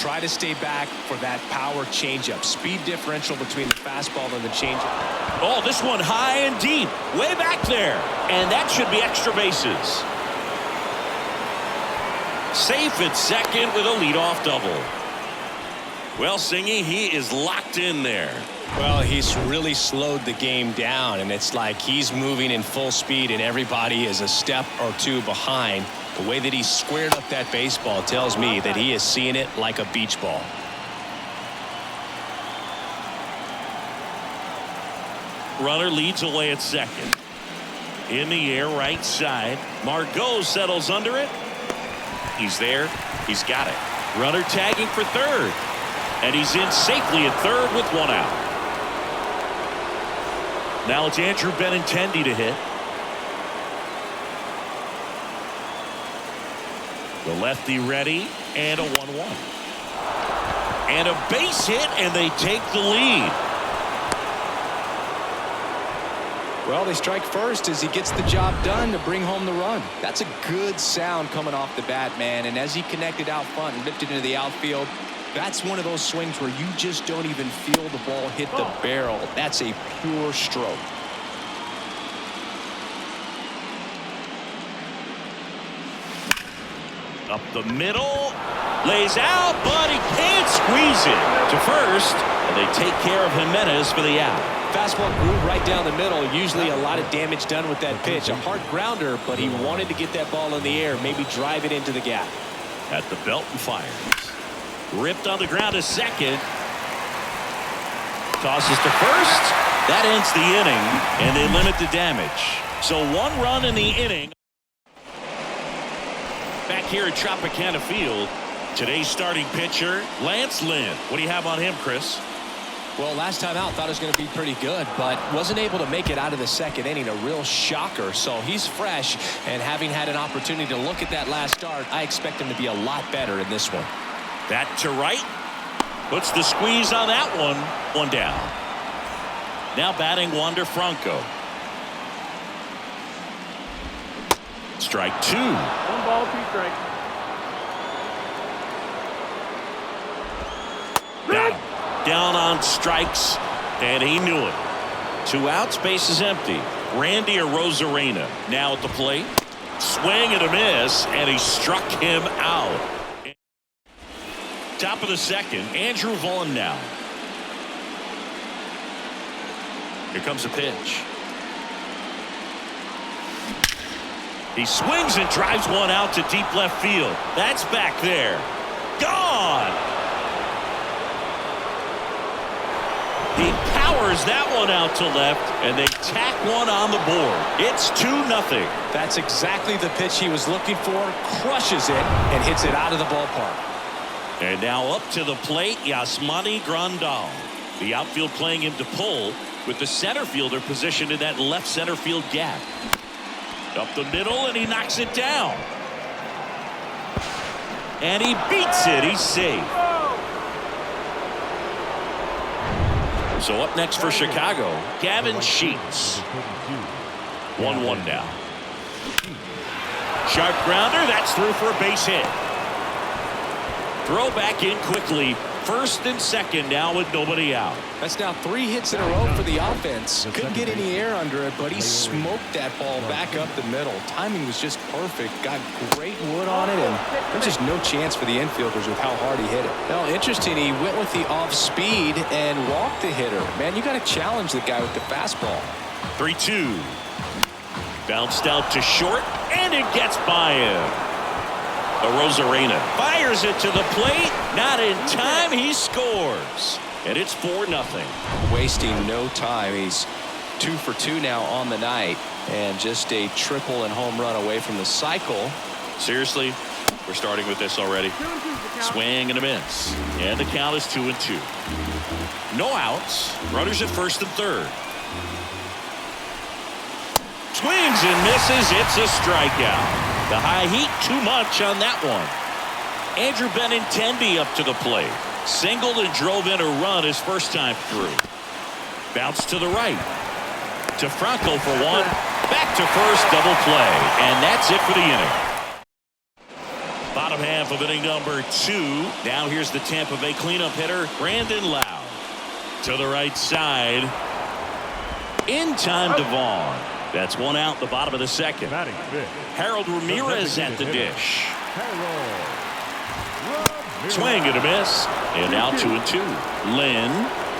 Try to stay back for that power changeup. Speed differential between the fastball and the changeup. Oh, this one high and deep, way back there. And that should be extra bases. Safe at second with a leadoff double. Well, Singy, he is locked in there. Well, he's really slowed the game down, and it's like he's moving in full speed, and everybody is a step or two behind. The way that he squared up that baseball tells me that he is seeing it like a beach ball. Runner leads away at second. In the air, right side. Margot settles under it. He's there. He's got it. Runner tagging for third. And he's in safely at third with one out. Now it's Andrew Benintendi to hit. The lefty ready, and a 1-1. And a base hit, and they take the lead. Well, they strike first as he gets the job done to bring home the run. That's a good sound coming off the bat, man. And as he connected out front and lifted into the outfield, that's one of those swings where you just don't even feel the ball hit the barrel. That's a pure stroke. Up the middle, lays out, but he can't squeeze it to first, and they take care of Jimenez for the out. Fastball groove right down the middle. Usually a lot of damage done with that pitch. A hard grounder, but he wanted to get that ball in the air, maybe drive it into the gap. At the belt and fires. Ripped on the ground to second. Tosses to first. That ends the inning, and they limit the damage. So 1 run in the inning. Back here at Tropicana Field, today's starting pitcher, Lance Lynn. What do you have on him, Chris? Well, last time out, thought it was going to be pretty good, but wasn't able to make it out of the second inning. A real shocker. So he's fresh, and having had an opportunity to look at that last start, I expect him to be a lot better in this one. That to right. Puts the squeeze on that one. One down. Now batting Wander Franco. Strike 2. 1 ball, 2 strikes. Got him. Down on strikes, and he knew it. 2 outs, base is empty. Randy Arozarena now at the plate. Swing and a miss, and he struck him out. Top of the second, Andrew Vaughn now. Here comes a pitch. He swings and drives one out to deep left field. That's back there. Gone! He powers that one out to left, and they tack one on the board. It's 2-0. That's exactly the pitch he was looking for. Crushes it and hits it out of the ballpark. And now up to the plate, Yasmani Grandal. The outfield playing him to pull with the center fielder positioned in that left center field gap. Up the middle, and he knocks it down. And he beats it. He's safe. So up next for Chicago, Gavin Sheets. 1-1 now. Sharp grounder. That's through for a base hit. Throw back in quickly. First and second now with nobody out. That's now 3 hits in a row for the offense. Couldn't get any air under it, but he smoked that ball back up the middle. Timing was just perfect. Got great wood on it, and there's just no chance for the infielders with how hard he hit it. Now, interesting, he went with the off speed and walked the hitter. Man, you got to challenge the guy with the fastball. 3-2. Bounced out to short, and it gets by him. Rosarena fires it to the plate. Not in time. He scores. And it's 4-0. Wasting no time. He's 2 for 2 now on the night. And just a triple and home run away from the cycle. Seriously, we're starting with this already. Swing and a miss. And the count is 2-2. No outs. Runners at first and third. Swings and misses. It's a strikeout. The high heat, too much on that one. Andrew Benintendi up to the plate. Singled and drove in a run his first time through. Bounce to the right. To Franco for one. Back to first, double play. And that's it for the inning. Bottom half of inning number 2. Now here's the Tampa Bay cleanup hitter, Brandon Lowe. To the right side. In time to Vaughn. That's 1 out, the bottom of the second. Harold Ramirez at the dish. Swing and a miss. And now 2-2. Lynn,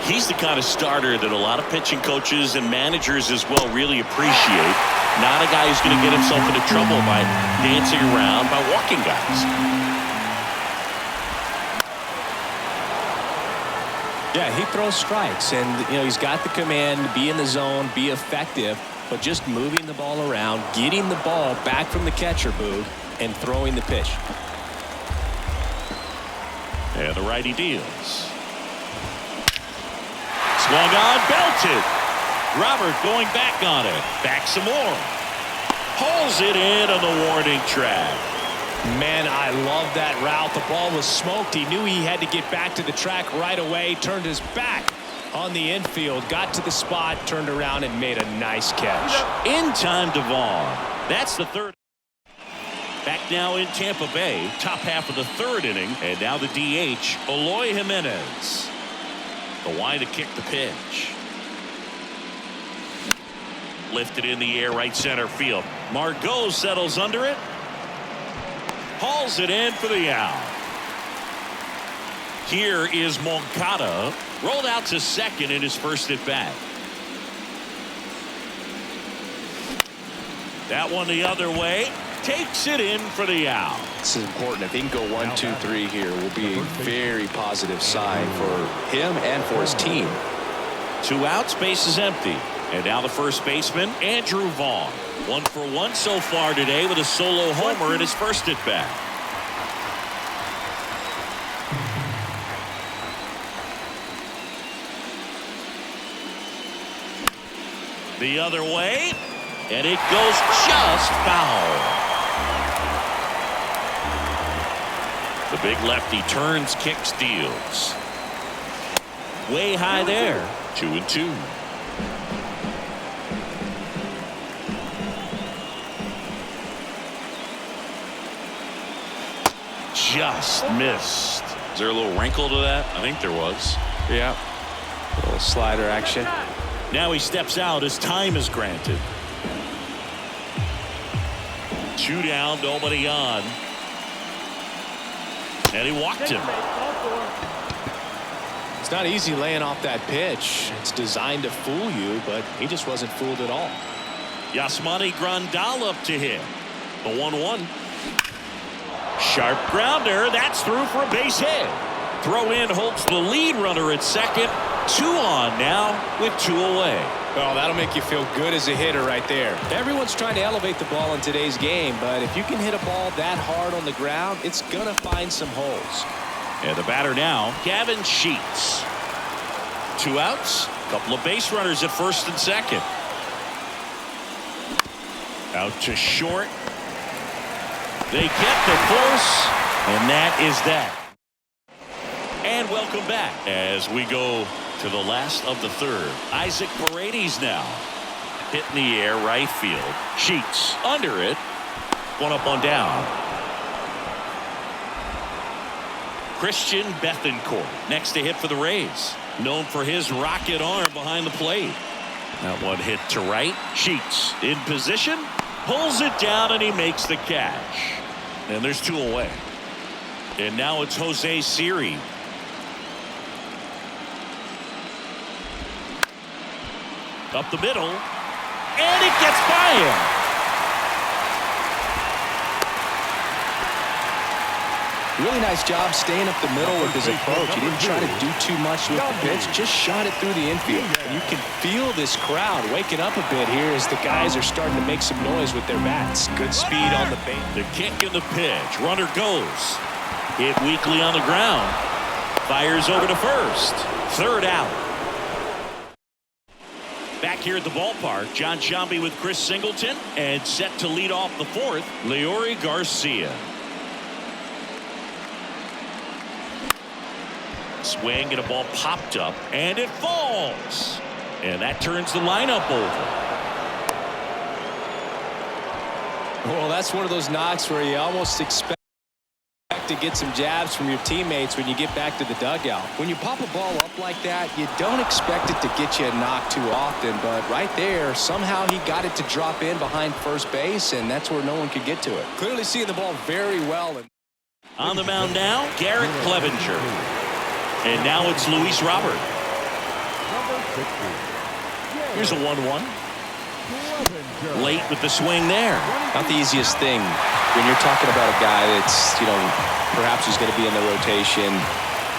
he's the kind of starter that a lot of pitching coaches and managers as well really appreciate. Not a guy who's going to get himself into trouble by dancing around, by walking guys. Yeah, he throws strikes, and he's got the command to be in the zone, be effective. But just moving the ball around, getting the ball back from the catcher, Boog, and throwing the pitch. And the righty deals. Swung on, belted. Robert going back on it. Back some more. Pulls it in on the warning track. Man, I love that route. The ball was smoked. He knew he had to get back to the track right away. Turned his back on the infield, got to the spot, turned around and made a nice catch. In time to Vaughn. That's the third. Back now in Tampa Bay, top half of the third inning, and now the DH, Eloy Jimenez. The line to kick the pitch. Lifted in the air, right center field. Margot settles under it. Hauls it in for the out. Here is Moncada. Rolled out to second in his first at bat. That one the other way. Takes it in for the out. This is important. If he can go 1, 2, 3 here, will be a very positive sign for him and for his team. 2 outs, base is empty. And now the first baseman, Andrew Vaughn. 1 for 1 so far today with a solo homer in his first at bat. The other way, and it goes just foul. The big lefty turns, kicks, deals. Way high there. 2-2. Just missed. Is there a little wrinkle to that? I think there was. Yeah. A little slider action. Now he steps out as time is granted. 2 down, nobody on. And he walked him. It's not easy laying off that pitch. It's designed to fool you, but he just wasn't fooled at all. Yasmani Grandal up to hit. The 1-1. Sharp grounder. That's through for a base hit. Throw in holds the lead runner at second. 2 on now with 2 away. Well, that'll make you feel good as a hitter right there. Everyone's trying to elevate the ball in today's game, but if you can hit a ball that hard on the ground, it's going to find some holes. And the batter now, Gavin Sheets. 2 outs, couple of base runners at first and second. Out to short. They get the force, and that is that. And welcome back as we go to the last of the third. Isaac Paredes now. Hit in the air, right field. Sheets under it. One up, one down. Christian Bethancourt next to hit for the Rays. Known for his rocket arm behind the plate. That one hit to right. Sheets in position. Pulls it down and he makes the catch. And there's two away. And now it's Jose Siri. Up the middle. And it gets by him. Really nice job staying up the middle with his approach. He didn't try to do too much with the pitch, just shot it through the infield. And you can feel this crowd waking up a bit here as the guys are starting to make some noise with their bats. Good speed on the base. The kick and the pitch. Runner goes. Hit weakly on the ground. Fires over to first. Third out. Back here at the ballpark, John Sciambi with Chris Singleton, and set to lead off the fourth, Leury Garcia. Swing and a ball popped up, and it falls. And that turns the lineup over. Well, that's one of those knocks where you almost expect to get some jabs from your teammates when you get back to the dugout. When you pop a ball up like that, you don't expect it to get you a knock too often, but right there, somehow he got it to drop in behind first base, and that's where no one could get to it. Clearly seeing the ball very well. On the mound now, Garrett Clevenger. And now it's Luis Robert. Here's a 1-1. Late with the swing there. Not the easiest thing when you're talking about a guy that's, perhaps who's going to be in the rotation,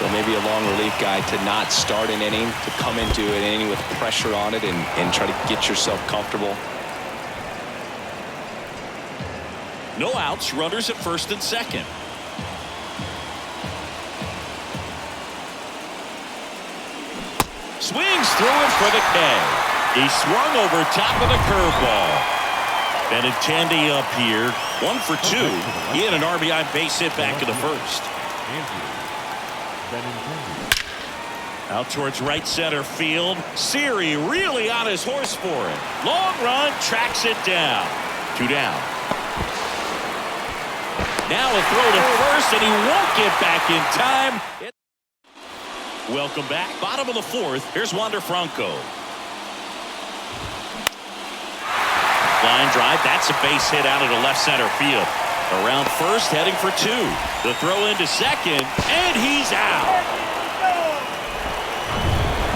or maybe a long relief guy, to not start an inning, to come into an inning with pressure on it and try to get yourself comfortable. No outs, runners at first and second. Swings through it for the K. He swung over top of the curveball. Benintendi up here, 1 for 2. He had an RBI base hit back in the first. Out towards right center field. Siri really on his horse for it. Long run, tracks it down. 2 down. Now a throw to first, and he won't get back in time. Welcome back. Bottom of the fourth. Here's Wander Franco. Line drive. That's a base hit out into left center field. Around first, heading for 2. The throw into second, and he's out.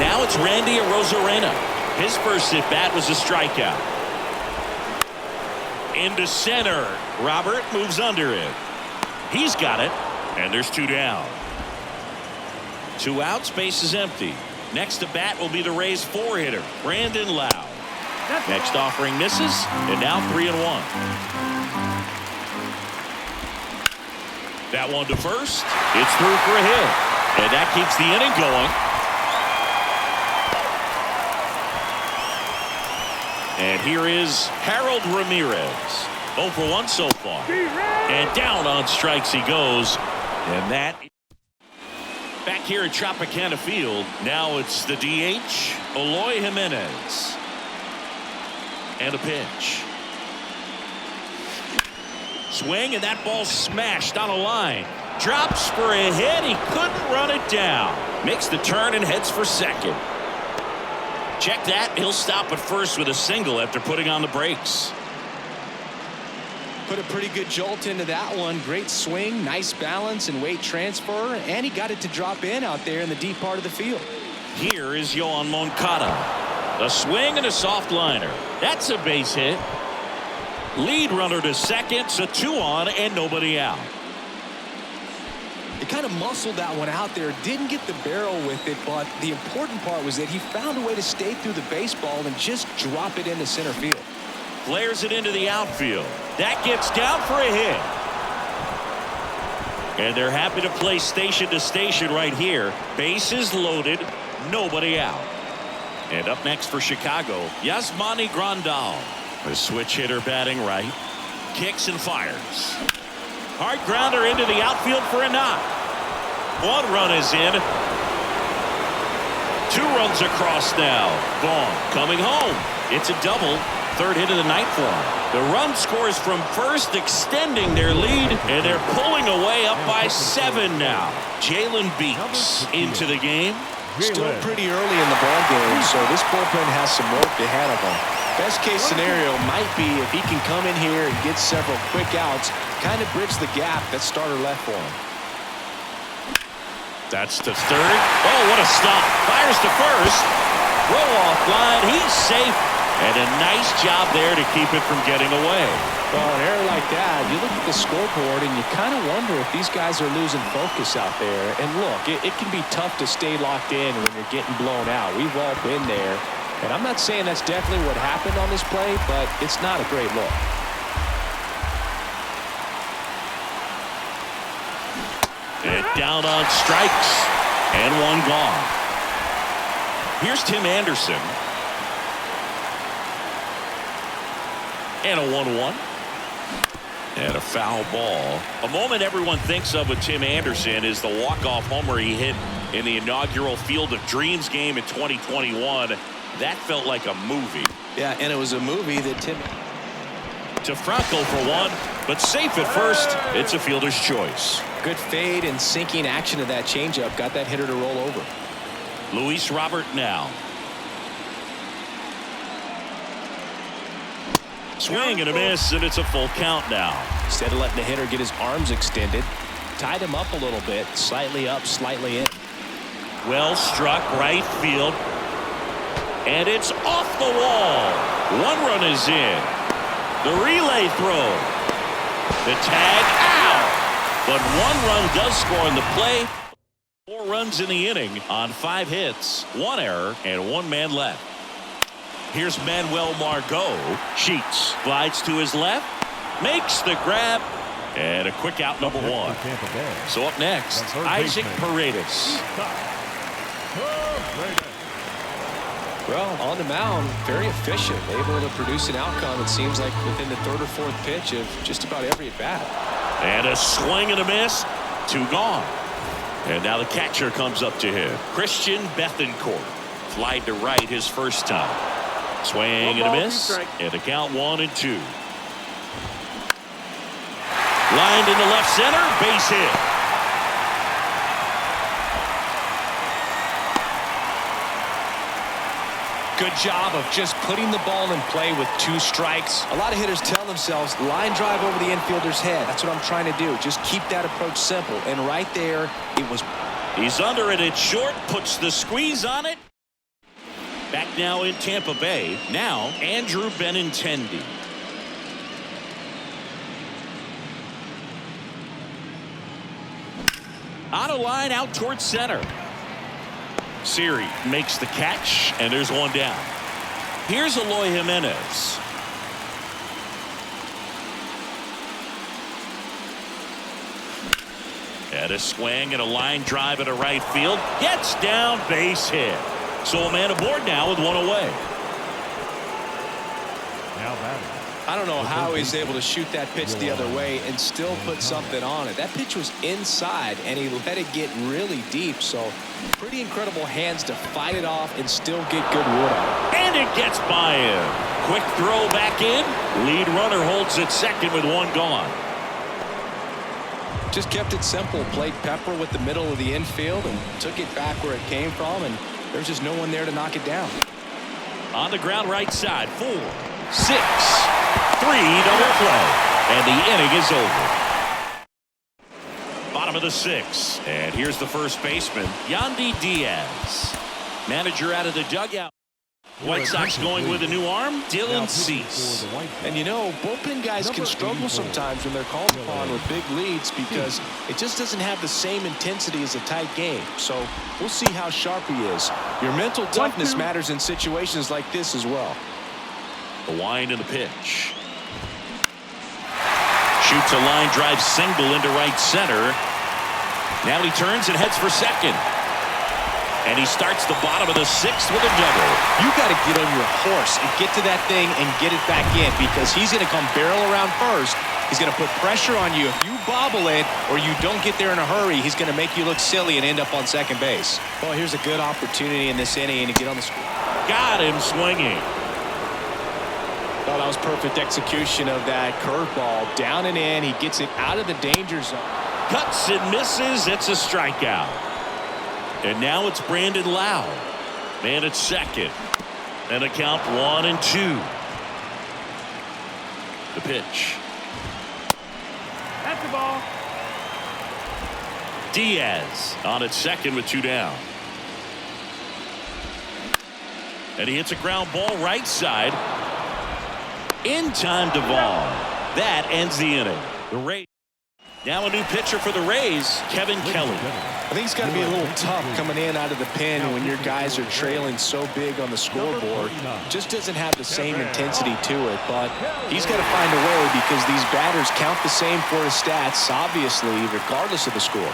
Now it's Randy Arozarena. His first at bat was a strikeout. Into center. Robert moves under it. He's got it, and there's 2 down. 2 outs, base is empty. Next to bat will be the Rays 4-hitter, Brandon Lowe. Next offering misses, and now 3-1. That one to first. It's through for a hit, and that keeps the inning going. And here is Harold Ramirez. 0 for 1 so far. And down on strikes he goes, and that. Back here at Tropicana Field, now it's the DH, Eloy Jimenez. And a pitch. Swing, and that ball smashed on a line. Drops for a hit. He couldn't run it down. Makes the turn and heads for second. Check that. He'll stop at first with a single after putting on the brakes. Put a pretty good jolt into that one. Great swing, nice balance and weight transfer, and he got it to drop in out there in the deep part of the field. Here is Yoan Moncada. A swing and a soft liner. That's a base hit. Lead runner to second, so 2 on and nobody out. He kind of muscled that one out there, didn't get the barrel with it, but the important part was that he found a way to stay through the baseball and just drop it into center field. Flares it into the outfield. That gets down for a hit. And they're happy to play station to station right here. Bases loaded, nobody out. And up next for Chicago, Yasmani Grandal. A switch hitter batting right. Kicks and fires. Hard grounder into the outfield for a knock. One run is in. 2 runs across now. Vaughn coming home. It's a double. 3rd hit of the night for him. The run scores from first, extending their lead, and they're pulling away up by 7 now. Jalen Beeks into the game. Still pretty early in the ball game, so this bullpen has some work ahead of them. Best case scenario might be if he can come in here and get several quick outs, kind of bridge the gap that starter left for him. That's to 3rd. Oh, what a stop. Fires to first. Roll off line. He's safe. And a nice job there to keep it from getting away. Well, an error like that, you look at the scoreboard and you kind of wonder if these guys are losing focus out there. And look, it can be tough to stay locked in when you're getting blown out. We've all been there. And I'm not saying that's definitely what happened on this play, but it's not a great look. And down on strikes. And 1 gone. Here's Tim Anderson. And a 1-1. And a foul ball. A moment everyone thinks of with Tim Anderson is the walk-off homer he hit in the inaugural Field of Dreams game in 2021. That felt like a movie. Yeah, and it was a movie that Tim... To Franco for 1, but safe at first. It's a fielder's choice. Good fade and sinking action of that changeup got that hitter to roll over. Luis Robert now. Swing and a miss, and it's a full count now. Instead of letting the hitter get his arms extended, tied him up a little bit, slightly up, slightly in. Well struck right field. And it's off the wall. 1 run is in. The relay throw. The tag out. But 1 run does score in the play. 4 runs in the inning on 5 hits, 1 error, and 1 man left. Here's Manuel Margot. Sheets glides to his left, makes the grab, and a quick out number 1. So up next, Isaac Paredes. Well, on the mound, very efficient, able to produce an outcome, it seems like, within the 3rd or 4th pitch of just about every at-bat. And a swing and a miss, 2 gone. And now the catcher comes up to him. Christian Bethancourt. Fly to right his first time. Swing and a miss. And the count 1-2. Lined into left center. Base hit. Good job of just putting the ball in play with 2 strikes. A lot of hitters tell themselves, line drive over the infielder's head. That's what I'm trying to do. Just keep that approach simple. And right there, it was... He's under it. It's short. Puts the squeeze on it. Back now in Tampa Bay. Now, Andrew Benintendi. On a line out towards center. Siri makes the catch, and there's 1 down. Here's Eloy Jimenez. At a swing and a line drive into right field. Gets down, base hit. So a man aboard now with 1 away. Now batting. I don't know how he's able to shoot that pitch the other way and still put something on it. That pitch was inside, and he let it get really deep. So pretty incredible hands to fight it off and still get good wood on it. And it gets by him. Quick throw back in. Lead runner holds at second with 1 gone. Just kept it simple. Played pepper with the middle of the infield and took it back where it came from, and there's just no one there to knock it down. On the ground right side. 4, 6, 3 double play. And the inning is over. Bottom of the 6th. And here's the first baseman, Yandy Diaz. Manager out of the dugout. White Sox going with a new arm, Dylan Cease. And you know, bullpen guys can struggle sometimes when they're called upon with big leads because it just doesn't have the same intensity as a tight game. So we'll see how sharp he is. Your mental toughness matters in situations like this as well. The wind and the pitch. Shoots a line drive single into right center. Now he turns and heads for second. And he starts the bottom of the sixth with a double. You got to get on your horse and get to that thing and get it back in, because he's going to come barrel around first. He's going to put pressure on you. If you bobble it or you don't get there in a hurry, he's going to make you look silly and end up on second base. Well, here's a good opportunity in this inning to get on the score. Got him swinging. Well, that was perfect execution of that curveball. Down and in. He gets it out of the danger zone. Cuts and misses. It's a strikeout. And now it's Brandon Lau. Man at second. And a count 1-2. The pitch. That's the ball. Diaz on at second with 2 down. And he hits a ground ball right side. In time to Vaughn. That ends the inning. The Rays. Now a new pitcher for the Rays, Kevin Kelly. I think it's got to be a little tough coming in out of the pen when your guys are trailing so big on the scoreboard. Just doesn't have the same intensity to it, but he's got to find a way, because these batters count the same for his stats, obviously, regardless of the score.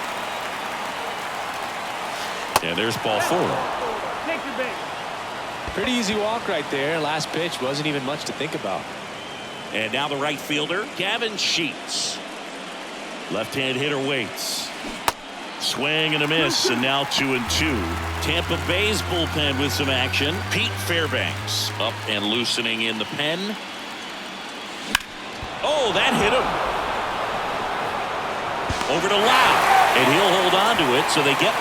And there's ball 4. Take your base. Pretty easy walk right there. Last pitch wasn't even much to think about. And now the right fielder, Gavin Sheets. Left-hand hitter waits. Swing and a miss, and now 2-2. Tampa Bay's bullpen with some action. Pete Fairbanks up and loosening in the pen. Oh, that hit him. Over to Lau, and he'll hold on to it, so they get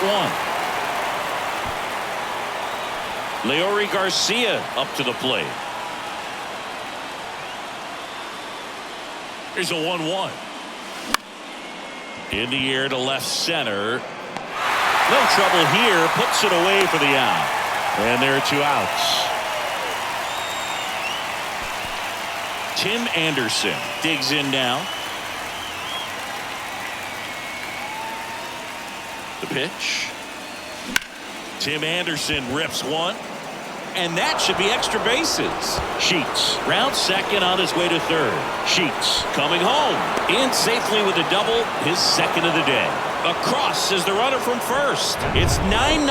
1. Leori Garcia up to the plate. Here's a 1-1. In the air to left center. No trouble here. Puts it away for the out. And there are 2 outs. Tim Anderson digs in now. The pitch. Tim Anderson rips 1. And that should be extra bases. Sheets round second on his way to third. Sheets coming home in safely with a double, his second of the day. Across is the runner from first. It's 9-0.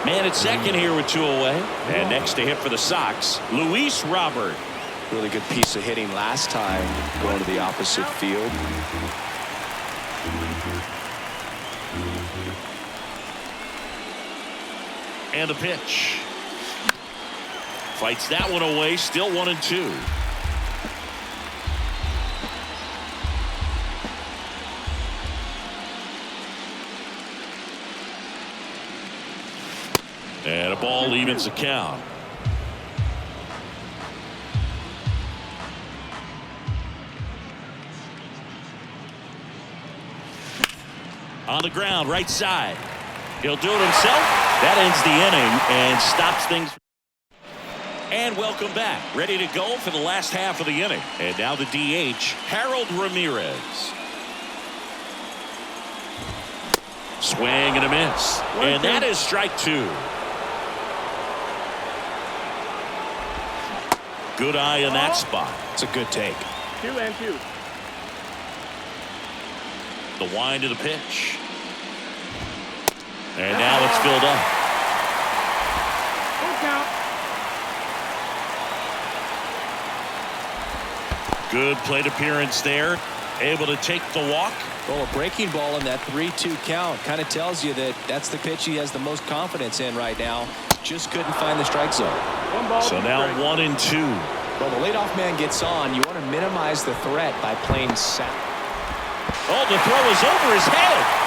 Man at second here with 2 away. And next to hit for the Sox, Luis Robert. Really good piece of hitting last time, going to the opposite field. And the pitch. Fights that one away, still 1-2. And a ball evens the count. On the ground, right side. He'll do it himself. That ends the inning and stops things. And welcome back. Ready to go for the last half of the inning. And now the DH, Harold Ramirez. Swing and a miss. And that is strike 2. Good eye in that spot. It's a good take. 2-2. The wind to the pitch. And now it's filled up. Full count. Good plate appearance there. Able to take the walk. Well, a breaking ball in that 3-2 count kind of tells you that that's the pitch he has the most confidence in right now. Just couldn't find the strike zone. 1 ball. So now 1-2. Well, the leadoff man gets on. You want to minimize the threat by playing safe. Oh, the throw is over his head.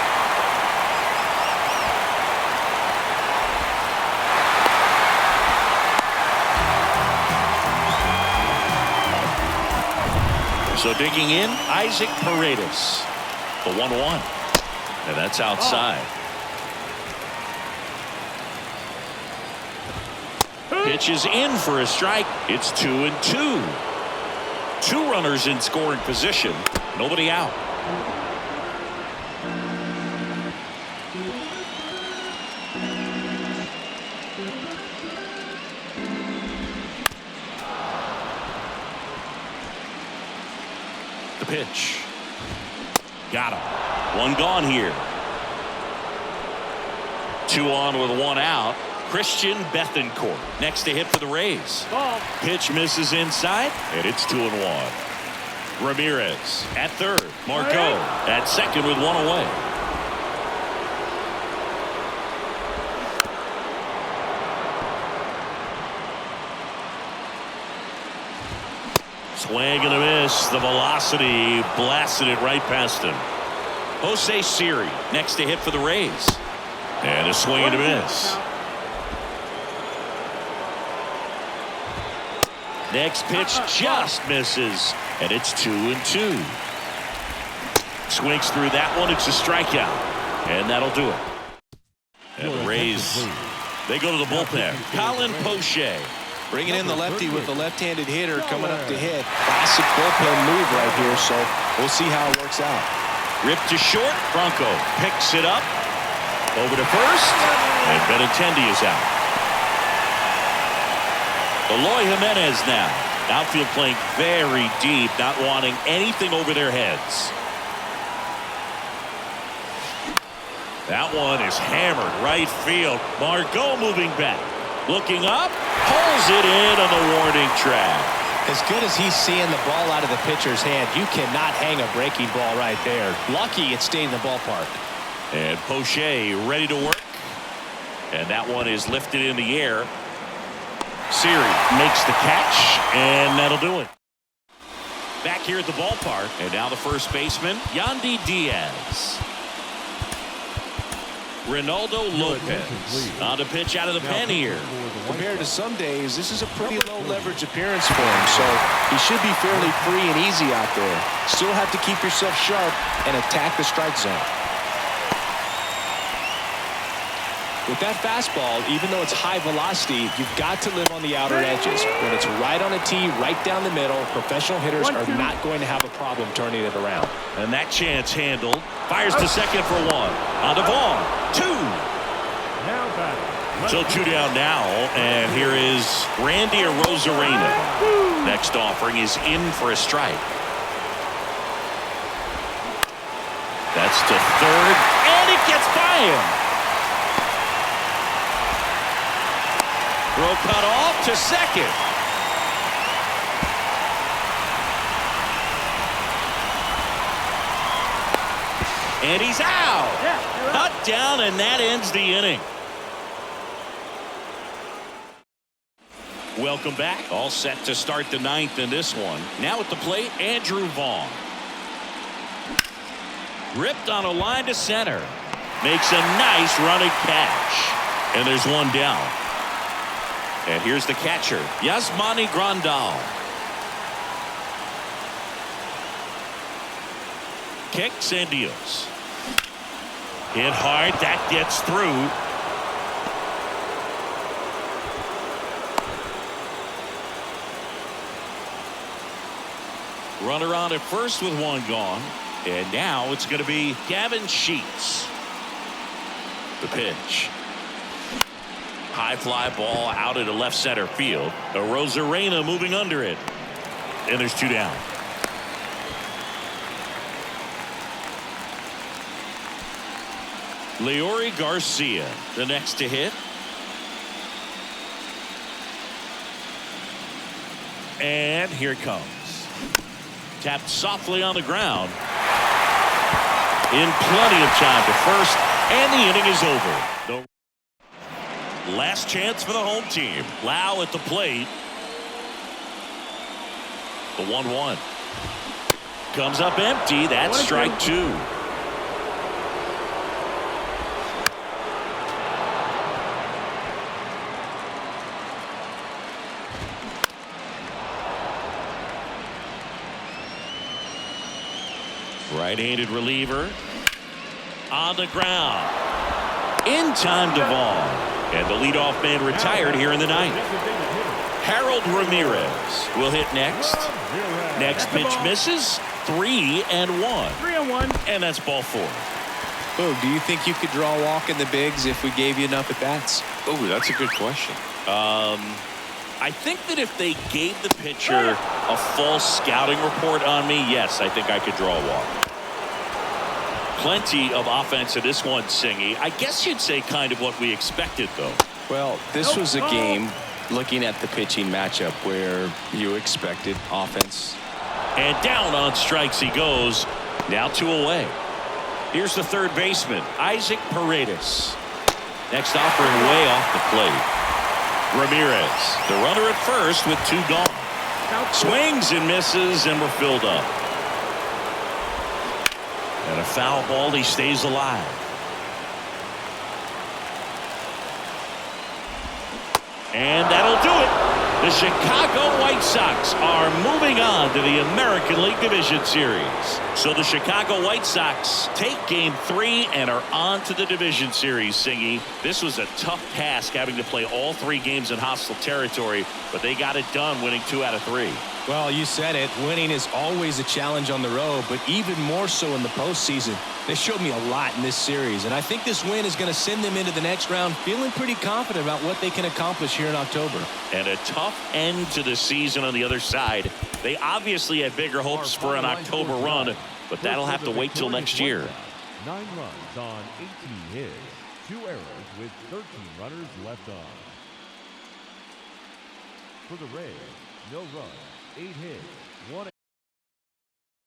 So digging in, Isaac Paredes. The 1-1. And that's outside. Pitch is in for a strike. It's 2-2. 2 runners in scoring position. Nobody out. The pitch. Got him. 1 gone here. 2 on with 1 out. Christian Bethancourt next to hit for the Rays. Ball. Pitch misses inside, and it's 2-1. Ramirez at third. Margot at second with 1 away. Swing and a miss. The velocity blasted it right past him. Jose Siri next to hit for the Rays. And a swing and a miss. Next pitch just misses, and it's 2-2. Swings through that one. It's a strikeout, and that'll do it. And the Rays, they go to the bullpen. Colin Poche. Bringing in the lefty with the left-handed hitter coming up to hit. Classic bullpen move right here, so we'll see how it works out. Ripped to short. Bronco picks it up. Over to first, and Benintendi is out. Eloy Jimenez now. Outfield playing very deep, not wanting anything over their heads. That one is hammered right field. Margot moving back. Looking up, pulls it in on the warning track. As good as he's seeing the ball out of the pitcher's hand, you cannot hang a breaking ball right there. Lucky it stayed in the ballpark. And Poche ready to work. And that one is lifted in the air. Siri makes the catch, and that'll do it. Back here at the ballpark, and now the first baseman, Yandy Diaz. Ronaldo Lopez on the pitch out of the pen here. Compared to some days, this is a pretty low leverage appearance for him, so he should be fairly free and easy out there. Still have to keep yourself sharp and attack the strike zone. With that fastball, even though it's high velocity, you've got to live on the outer edges. When it's right on a tee, right down the middle, professional hitters are not going to have a problem turning it around. And that chance handled. Fires to second for 1. On to Vaughn. 2. Now batting. So 2 down now, and here is Randy Arozarena. Next offering is in for a strike. That's to third, and it gets by him. Throw cut off to second. And he's out. Cut down, and that ends the inning. Welcome back. All set to start the 9th in this one. Now at the plate, Andrew Vaughn. Ripped on a line to center. Makes a nice running catch. And there's 1 down. And here's the catcher, Yasmani Grandal. Kicks and deals. Hit hard, that gets through. Runner on at first with 1 gone. And now it's going to be Gavin Sheets. The pitch. High fly ball out into left center field. Arozarena moving under it. And there's 2 down. Leori Garcia, the next to hit. And here it comes. Tapped softly on the ground. In plenty of time to first, and the inning is over. Last chance for the home team. Lau at the plate. The 1-1. Comes up empty. That's strike 2. Right-handed reliever. On the ground. In time to Vaughn. And the leadoff man retired here in the 9th. Harold Ramirez will hit next. Next pitch misses. 3-1. 3-1. And that's ball 4. Oh, do you think you could draw a walk in the bigs if we gave you enough at bats? Oh, that's a good question. I think that if they gave the pitcher a false scouting report on me, yes, I think I could draw a walk. Plenty of offense in this one, Singy. I guess you'd say kind of what we expected, though. Well, this was a game, looking at the pitching matchup, where you expected offense. And down on strikes he goes. Now 2 away. Here's the third baseman, Isaac Paredes. Next offering way off the plate. Ramirez, the runner at first with 2 gone. Swings and misses, and we're filled up. And a foul ball, he stays alive. And that'll do it. The Chicago White Sox are moving on to the American League Division Series. So the Chicago White Sox take Game 3 and are on to the Division Series, Singy. This was a tough task having to play all 3 games in hostile territory, but they got it done winning 2 out of 3. Well, you said it. Winning is always a challenge on the road, but even more so in the postseason. They showed me a lot in this series, and I think this win is going to send them into the next round feeling pretty confident about what they can accomplish here in October. And a tough end to the season on the other side. They obviously had bigger hopes for an October run, but that'll have to wait till next year. 9 runs on 18 hits, 2 errors with 13 runners left on. For the Rays, no runs, 8 hits, 1